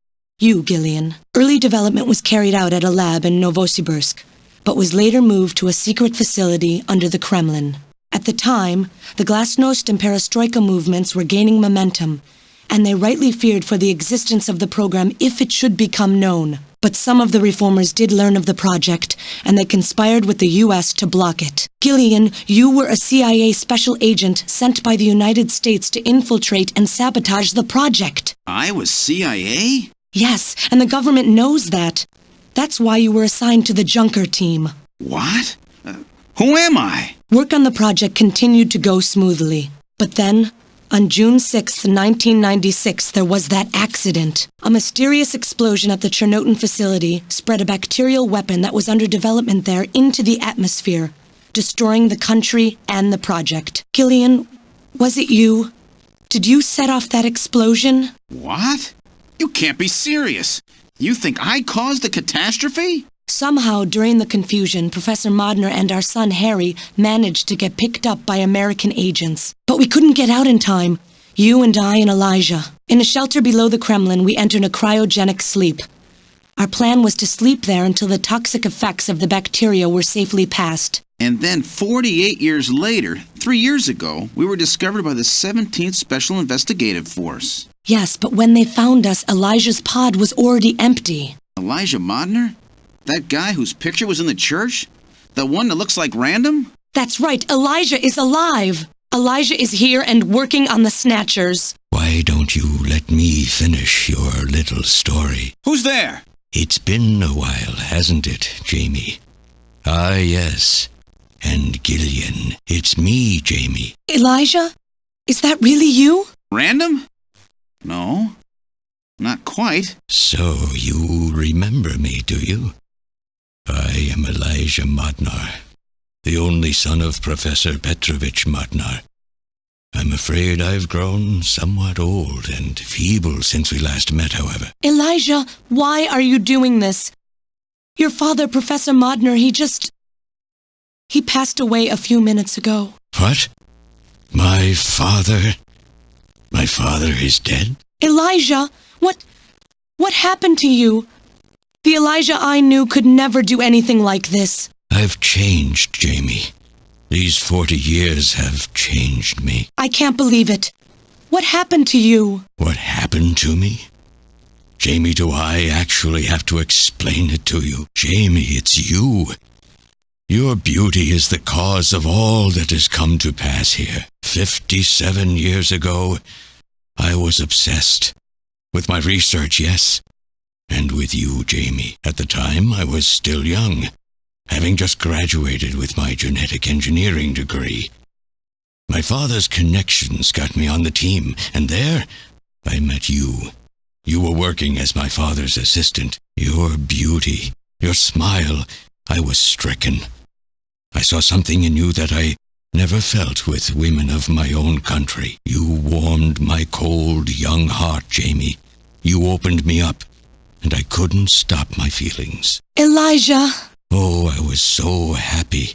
you, Gillian. Early development was carried out at a lab in Novosibirsk, but was later moved to a secret facility under the Kremlin. At the time, the glasnost and perestroika movements were gaining momentum, and they rightly feared for the existence of the program if it should become known. But some of the reformers did learn of the project, and they conspired with the US to block it. Gillian, you were a CIA special agent sent by the United States to infiltrate and sabotage the project. I was CIA? Yes, and the government knows that. That's why you were assigned to the Junker team. What? Who am I? Work on the project continued to go smoothly. But then, on June 6, 1996, there was that accident. A mysterious explosion at the Chernobyl facility spread a bacterial weapon that was under development there into the atmosphere, destroying the country and the project. Gillian, was it you? Did you set off that explosion? What? You can't be serious. You think I caused the catastrophe? Somehow, during the confusion, Professor Modner and our son Harry managed to get picked up by American agents. But we couldn't get out in time. You and I and Elijah. In a shelter below the Kremlin, we entered a cryogenic sleep. Our plan was to sleep there until the toxic effects of the bacteria were safely passed. And then 48 years later, 3 years ago, we were discovered by the 17th Special Investigative Force. Yes, but when they found us, Elijah's pod was already empty. Elijah Modner? That guy whose picture was in the church? The one that looks like Random? That's right, Elijah is alive! Elijah is here and working on the Snatchers. Why don't you let me finish your little story? Who's there? It's been a while, hasn't it, Jamie? Ah, yes. And Gillian, it's me, Jamie. Elijah? Is that really you? Random? No, not quite. So you remember me, do you? I am Elijah Modnar, the only son of Professor Petrovich Modnar. I'm afraid I've grown somewhat old and feeble since we last met, however. Elijah, why are you doing this? Your father, Professor Modnar, he passed away a few minutes ago. What? My father? My father is dead? Elijah, what happened to you? The Elijah I knew could never do anything like this. I've changed, Jamie. These 40 years have changed me. I can't believe it. What happened to you? What happened to me? Jamie, do I actually have to explain it to you? Jamie, it's you. Your beauty is the cause of all that has come to pass here. 57 years ago, I was obsessed. With my research, yes. And with you, Jamie. At the time, I was still young, having just graduated with my genetic engineering degree. My father's connections got me on the team, and there, I met you. You were working as my father's assistant. Your beauty, your smile, I was stricken. I saw something in you that I never felt with women of my own country. You warmed my cold, young heart, Jamie. You opened me up, and I couldn't stop my feelings. Elijah! Oh, I was so happy.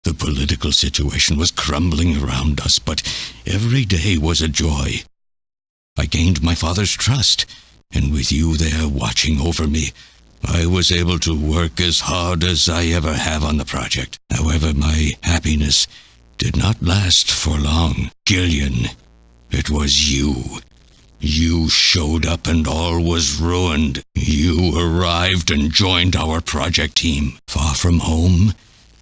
The political situation was crumbling around us, but every day was a joy. I gained my father's trust, and with you there watching over me, I was able to work as hard as I ever have on the project. However, my happiness did not last for long. Gillian, it was you. You showed up and all was ruined. You arrived and joined our project team. Far from home,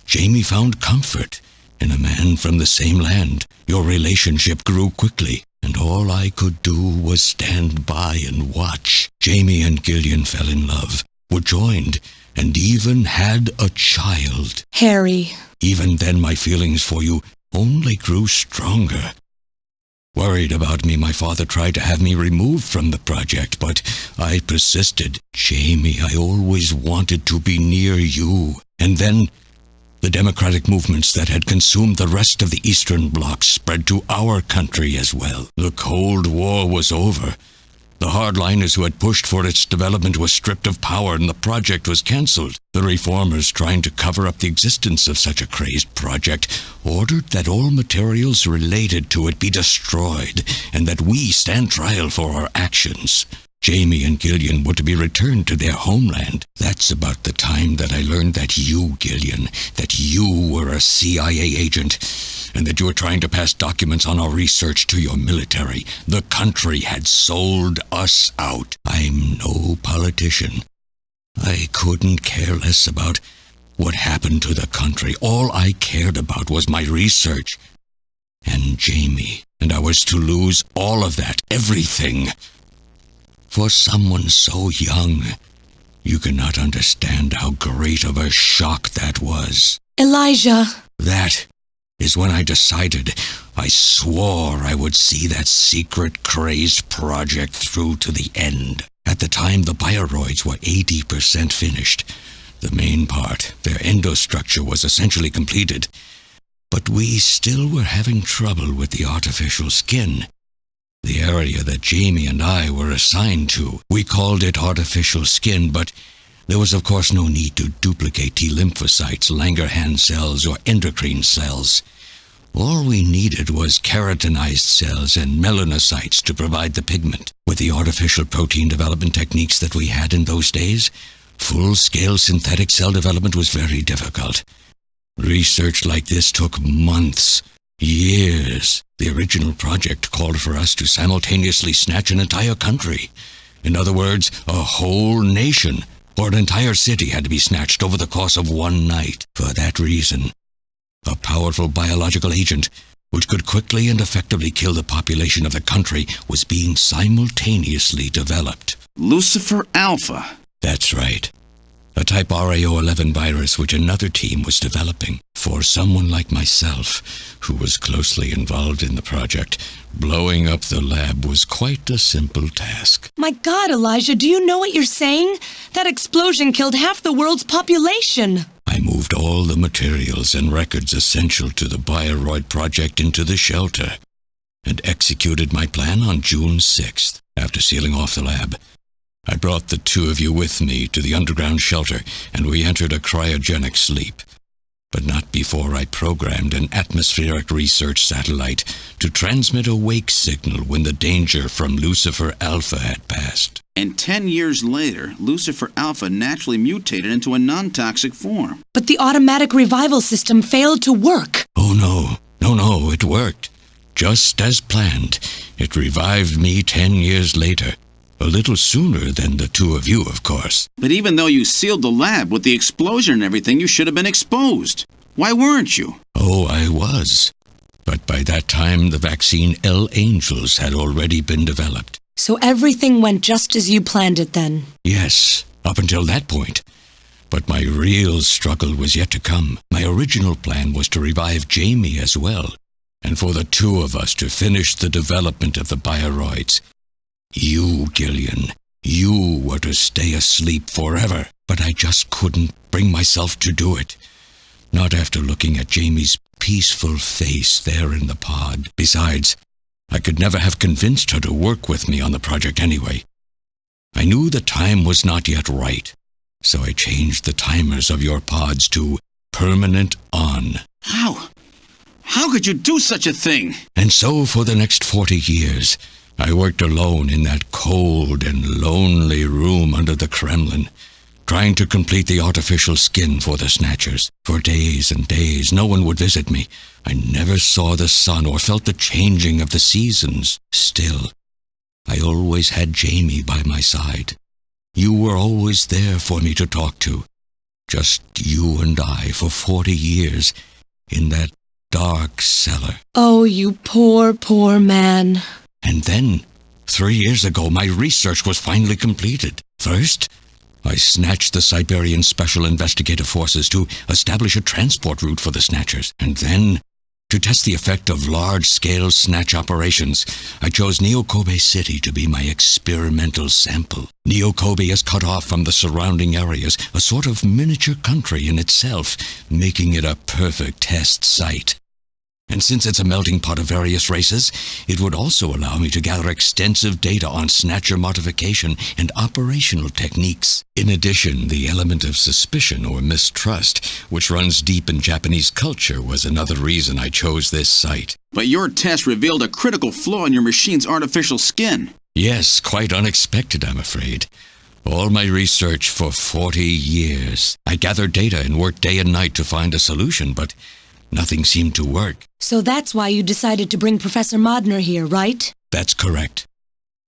Jamie found comfort in a man from the same land. Your relationship grew quickly, and all I could do was stand by and watch. Jamie and Gillian fell in love, were joined, and even had a child. Harry. Even then my feelings for you only grew stronger. Worried about me, my father tried to have me removed from the project, but I persisted. Jamie, I always wanted to be near you. And then the democratic movements that had consumed the rest of the Eastern Bloc spread to our country as well. The Cold War was over. The hardliners who had pushed for its development were stripped of power and the project was cancelled. The reformers, trying to cover up the existence of such a crazed project, ordered that all materials related to it be destroyed and that we stand trial for our actions. Jamie and Gillian were to be returned to their homeland. That's about the time that I learned that you, Gillian, that you were a CIA agent, and that you were trying to pass documents on our research to your military. The country had sold us out. I'm no politician. I couldn't care less about what happened to the country. All I cared about was my research and Jamie, and I was to lose all of that, everything. For someone so young, you cannot understand how great of a shock that was. Elijah! That is when I decided, I swore I would see that secret, crazed project through to the end. At the time, the bioroids were 80% finished. The main part, their endostructure, was essentially completed. But we still were having trouble with the artificial skin. The area that Jamie and I were assigned to. We called it artificial skin, but there was of course no need to duplicate T lymphocytes, Langerhans cells, or endocrine cells. All we needed was keratinized cells and melanocytes to provide the pigment. With the artificial protein development techniques that we had in those days, full-scale synthetic cell development was very difficult. Research like this took months. Years. The original project called for us to simultaneously snatch an entire country. In other words, a whole nation, or an entire city had to be snatched over the course of one night. For that reason, a powerful biological agent, which could quickly and effectively kill the population of the country, was being simultaneously developed. Lucifer Alpha. That's right. A type RAO11 virus which another team was developing. For someone like myself, who was closely involved in the project, blowing up the lab was quite a simple task. My God, Elijah, do you know what you're saying? That explosion killed half the world's population. I moved all the materials and records essential to the Bioroid project into the shelter, and executed my plan on June 6th, after sealing off the lab. I brought the two of you with me to the underground shelter, and we entered a cryogenic sleep. But not before I programmed an atmospheric research satellite to transmit a wake signal when the danger from Lucifer Alpha had passed. And 10 years later, Lucifer Alpha naturally mutated into a non-toxic form. But the automatic revival system failed to work. Oh no, it worked. just as planned, it revived me 10 years later. A little sooner than the two of you, of course. But even though you sealed the lab with the explosion and everything, you should have been exposed. Why weren't you? Oh, I was. But by that time, the vaccine L Angels had already been developed. So everything went just as you planned it then? Yes, up until that point. But my real struggle was yet to come. My original plan was to revive Jamie as well, and for the two of us to finish the development of the bioroids. You, Gillian, you were to stay asleep forever, but I just couldn't bring myself to do it. Not after looking at Jamie's peaceful face there in the pod. Besides, I could never have convinced her to work with me on the project anyway. I knew the time was not yet right, so I changed the timers of your pods to permanent on. How? How could you do such a thing? And so for the next 40 years, I worked alone in that cold and lonely room under the Kremlin, trying to complete the artificial skin for the Snatchers. For days and days, no one would visit me. I never saw the sun or felt the changing of the seasons. Still, I always had Jamie by my side. You were always there for me to talk to. Just you and I for 40 years in that dark cellar. Oh, you poor, poor man. And then, 3 years ago, my research was finally completed. First, I snatched the Siberian Special Investigative Forces to establish a transport route for the Snatchers. And then, to test the effect of large-scale snatch operations, I chose Neokobe City to be my experimental sample. Neokobe is cut off from the surrounding areas, a sort of miniature country in itself, making it a perfect test site. And since it's a melting pot of various races, it would also allow me to gather extensive data on Snatcher modification and operational techniques. In addition, the element of suspicion or mistrust, which runs deep in Japanese culture, was another reason I chose this site. But your test revealed a critical flaw in your machine's artificial skin. Yes, quite unexpected, I'm afraid. All my research for 40 years. I gathered data and worked day and night to find a solution, but nothing seemed to work. So that's why you decided to bring Professor Modner here, right? That's correct.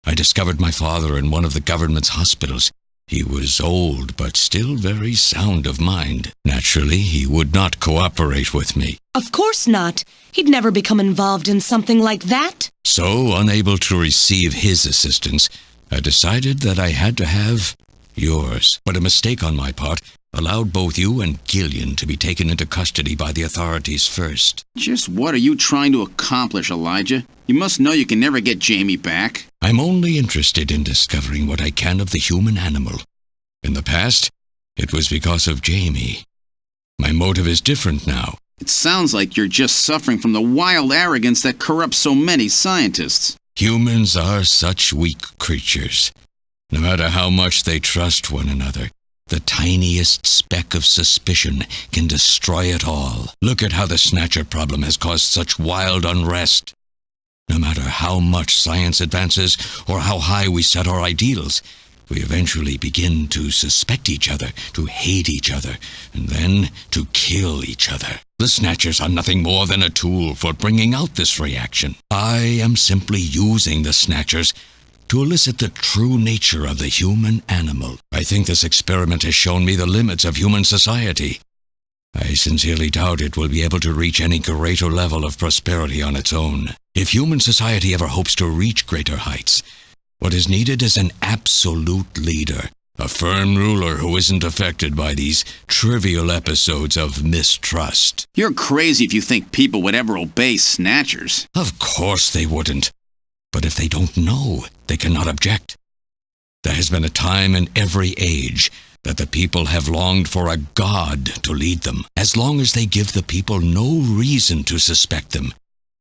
I discovered my father in one of the government's hospitals. He was old, but still very sound of mind. Naturally, he would not cooperate with me. Of course not. He'd never become involved in something like that. So, unable to receive his assistance, I decided that I had to have yours. But a mistake on my part allowed both you and Gillian to be taken into custody by the authorities first. Just what are you trying to accomplish, Elijah? You must know you can never get Jamie back. I'm only interested in discovering what I can of the human animal. In the past, it was because of Jamie. My motive is different now. It sounds like you're just suffering from the wild arrogance that corrupts so many scientists. Humans are such weak creatures. No matter how much they trust one another, the tiniest speck of suspicion can destroy it all. Look at how the Snatcher problem has caused such wild unrest. No matter how much science advances or how high we set our ideals, we eventually begin to suspect each other, to hate each other, and then to kill each other. The Snatchers are nothing more than a tool for bringing out this reaction. I am simply using the Snatchers to elicit the true nature of the human animal. I think this experiment has shown me the limits of human society. I sincerely doubt it will be able to reach any greater level of prosperity on its own. If human society ever hopes to reach greater heights, what is needed is an absolute leader, a firm ruler who isn't affected by these trivial episodes of mistrust. You're crazy if you think people would ever obey Snatchers. Of course they wouldn't. But if they don't know, they cannot object. There has been a time in every age that the people have longed for a god to lead them. As long as they give the people no reason to suspect them,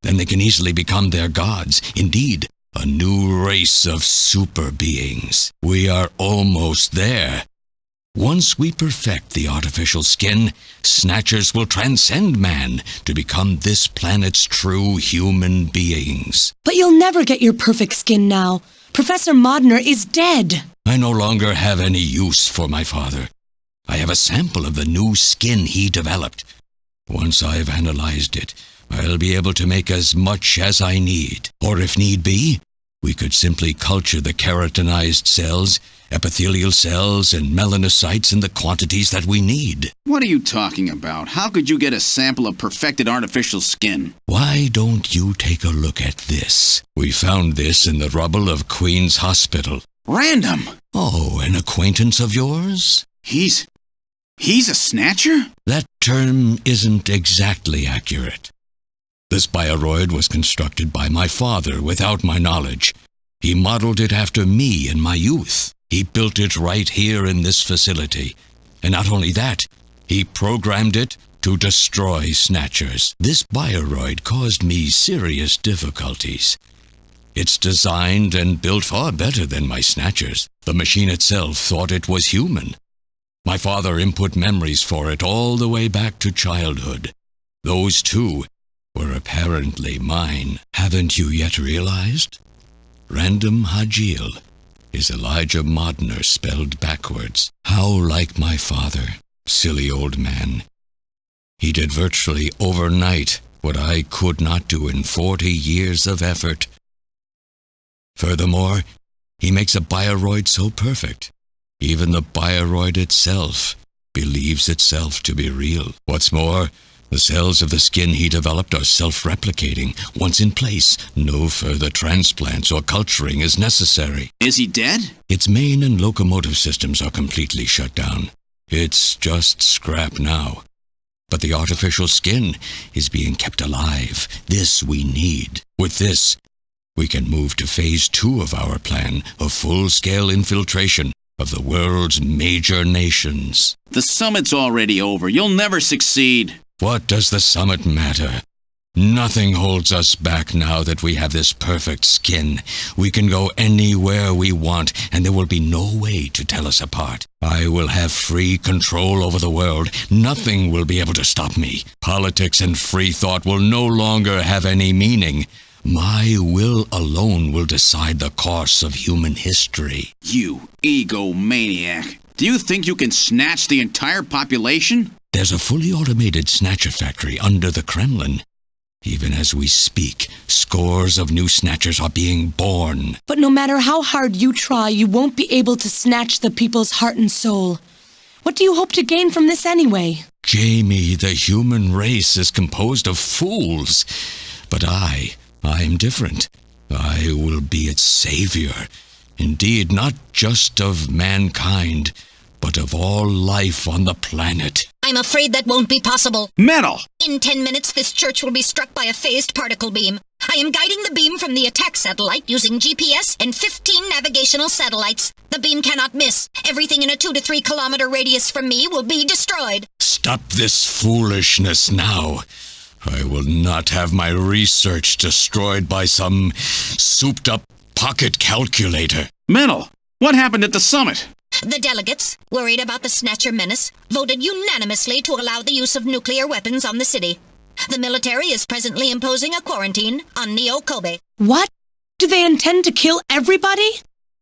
then they can easily become their gods. Indeed, a new race of super beings. We are almost there. Once we perfect the artificial skin, Snatchers will transcend man to become this planet's true human beings. But you'll never get your perfect skin now. Professor Modner is dead. I no longer have any use for my father. I have a sample of the new skin he developed. Once I've analyzed it, I'll be able to make as much as I need. Or if need be, we could simply culture the keratinized cells, epithelial cells, and melanocytes in the quantities that we need. What are you talking about? How could you get a sample of perfected artificial skin? Why don't you take a look at this? We found this in the rubble of Queen's Hospital. Random! Oh, an acquaintance of yours? He's a snatcher? That term isn't exactly accurate. This bioroid was constructed by my father without my knowledge. He modeled it after me in my youth. He built it right here in this facility. And not only that, he programmed it to destroy Snatchers. This bioroid caused me serious difficulties. It's designed and built far better than my Snatchers. The machine itself thought it was human. My father input memories for it all the way back to childhood. Those too were apparently mine. Haven't you yet realized? Random Hajile is Elijah Modner spelled backwards. How like my father, silly old man. He did virtually overnight what I could not do in 40 years of effort. Furthermore, he makes a bioroid so perfect, even the bioroid itself believes itself to be real. What's more, the cells of the skin he developed are self-replicating. Once in place, no further transplants or culturing is necessary. Is he dead? Its main and locomotive systems are completely shut down. It's just scrap now. But the artificial skin is being kept alive. This we need. With this, we can move to phase 2 of our plan of full-scale infiltration of the world's major nations. The summit's already over. You'll never succeed. What does the summit matter? Nothing holds us back now that we have this perfect skin. We can go anywhere we want, and there will be no way to tell us apart. I will have free control over the world. Nothing will be able to stop me. Politics and free thought will no longer have any meaning. My will alone will decide the course of human history. You egomaniac. Do you think you can snatch the entire population? There's a fully automated Snatcher factory under the Kremlin. Even as we speak, scores of new Snatchers are being born. But no matter how hard you try, you won't be able to snatch the people's heart and soul. What do you hope to gain from this anyway? Jamie, the human race is composed of fools. But I'm different. I will be its savior. Indeed, not just of mankind, but of all life on the planet. I'm afraid that won't be possible. Metal! In 10 minutes, this church will be struck by a phased particle beam. I am guiding the beam from the attack satellite using GPS and 15 navigational satellites. The beam cannot miss. Everything in a 2 to 3 kilometer radius from me will be destroyed. Stop this foolishness now. I will not have my research destroyed by some souped-up pocket calculator. Metal! What happened at the summit? The delegates, worried about the Snatcher menace, voted unanimously to allow the use of nuclear weapons on the city. The military is presently imposing a quarantine on Neo-Kobe. What? Do they intend to kill everybody?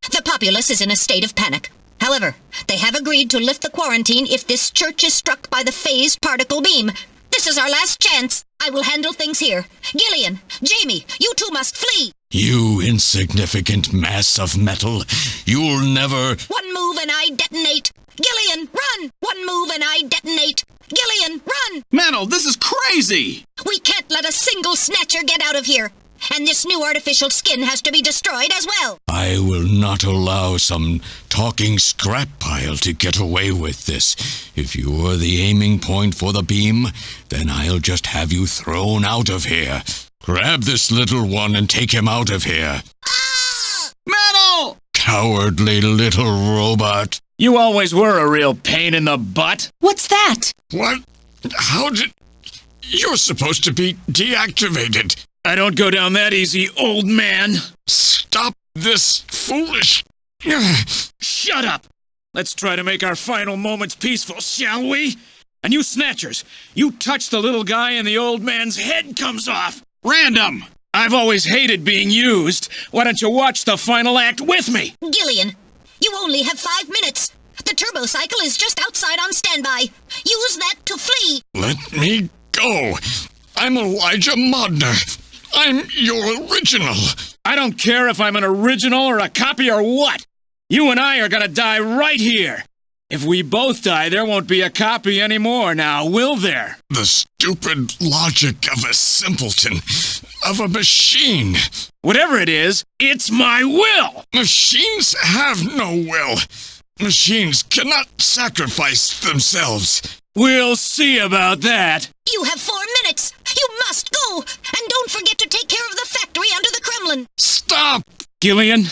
The populace is in a state of panic. However, they have agreed to lift the quarantine if this church is struck by the phased particle beam. This is our last chance. I will handle things here. Gillian, Jamie, you two must flee. You insignificant mass of metal. You'll never... One move and I detonate. Gillian, run! One move and I detonate. Gillian, run! Metal, this is crazy! We can't let a single Snatcher get out of here. And this new artificial skin has to be destroyed as well. I will not allow some talking scrap pile to get away with this. If you're the aiming point for the beam, then I'll just have you thrown out of here. Grab this little one and take him out of here. Ah! Metal! Cowardly little robot. You always were a real pain in the butt. What's that? What? How did... You're supposed to be deactivated. I don't go down that easy, old man. Stop this foolish... Shut up! Let's try to make our final moments peaceful, shall we? And you Snatchers, you touch the little guy and the old man's head comes off. Random! I've always hated being used. Why don't you watch the final act with me? Gillian, you only have 5 minutes. The turbo cycle is just outside on standby. Use that to flee. Let me go. I'm Elijah Modner. I'm your original. I don't care if I'm an original or a copy or what. You and I are gonna die right here. If we both die, there won't be a copy anymore now, will there? The stupid logic of a simpleton. Of a machine. Whatever it is, it's my will! Machines have no will. Machines cannot sacrifice themselves. We'll see about that. You have 4 minutes. You must go. And don't forget to take care of the factory under the Kremlin. Stop! Gillian,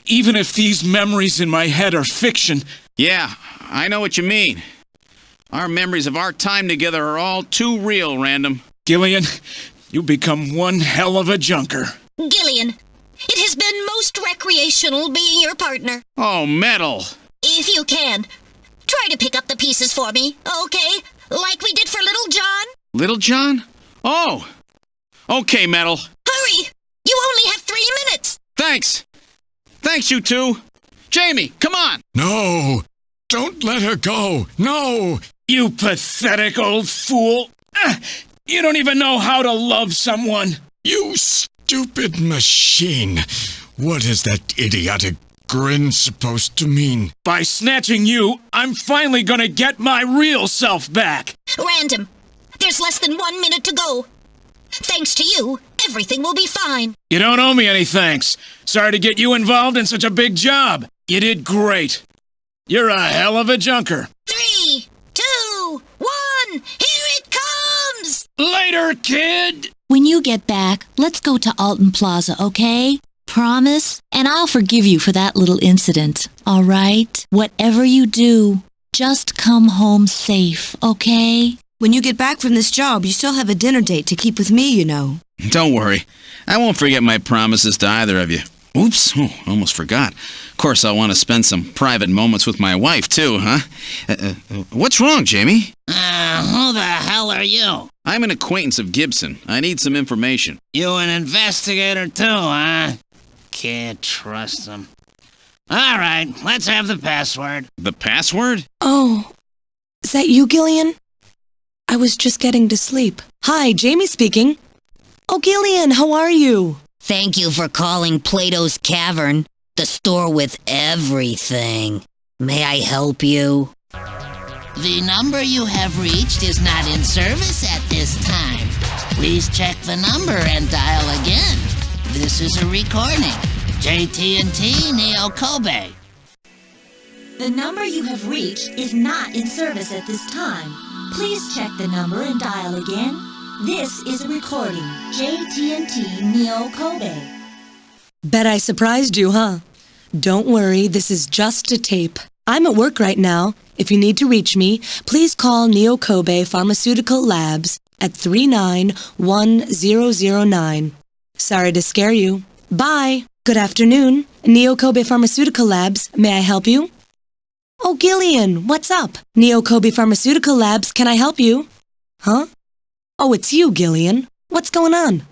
even if these memories in my head are fiction... Yeah, I know what you mean. Our memories of our time together are all too real, Random. Gillian, you become one hell of a junker. Gillian, it has been most recreational being your partner. Oh, metal. If you can, try to pick up the pieces for me, okay? Like we did for Little John? Little John? Oh. Okay, Metal. Hurry! You only have 3 minutes! Thanks. Thanks, you two. Jamie, come on! No! Don't let her go! No! You pathetic old fool! You don't even know how to love someone! You stupid machine! What is that idiotic grin supposed to mean? By snatching you, I'm finally gonna get my real self back! Random, there's less than 1 minute to go. Thanks to you, everything will be fine. You don't owe me any thanks. Sorry to get you involved in such a big job. You did great. You're a hell of a junker. 3, 2, 1, here it comes! Later, kid! When you get back, let's go to Alton Plaza, okay? Promise? And I'll forgive you for that little incident, all right? Whatever you do, just come home safe, okay? When you get back from this job, you still have a dinner date to keep with me, you know. Don't worry. I won't forget my promises to either of you. Oops, almost forgot. Of course, I'll want to spend some private moments with my wife, too, huh? What's wrong, Jamie? Who the hell are you? I'm an acquaintance of Gibson. I need some information. You an investigator, too, huh? Can't trust them. All right, let's have the password. The password? Oh, is that you, Gillian? I was just getting to sleep. Hi, Jamie speaking. Oh, Gillian, how are you? Thank you for calling Plato's Cavern, the store with everything. May I help you? The number you have reached is not in service at this time. Please check the number and dial again. This is a recording. JT&T Neo Kobe. The number you have reached is not in service at this time. Please check the number and dial again. This is a recording. JT&T Neo Kobe. Bet I surprised you, huh? Don't worry, this is just a tape. I'm at work right now. If you need to reach me, please call Neo Kobe Pharmaceutical Labs at 391009. Sorry to scare you. Bye. Good afternoon. Neo Kobe Pharmaceutical Labs, may I help you? Oh, Gillian, what's up? Neo Kobe Pharmaceutical Labs, can I help you? Huh? Oh, it's you, Gillian. What's going on?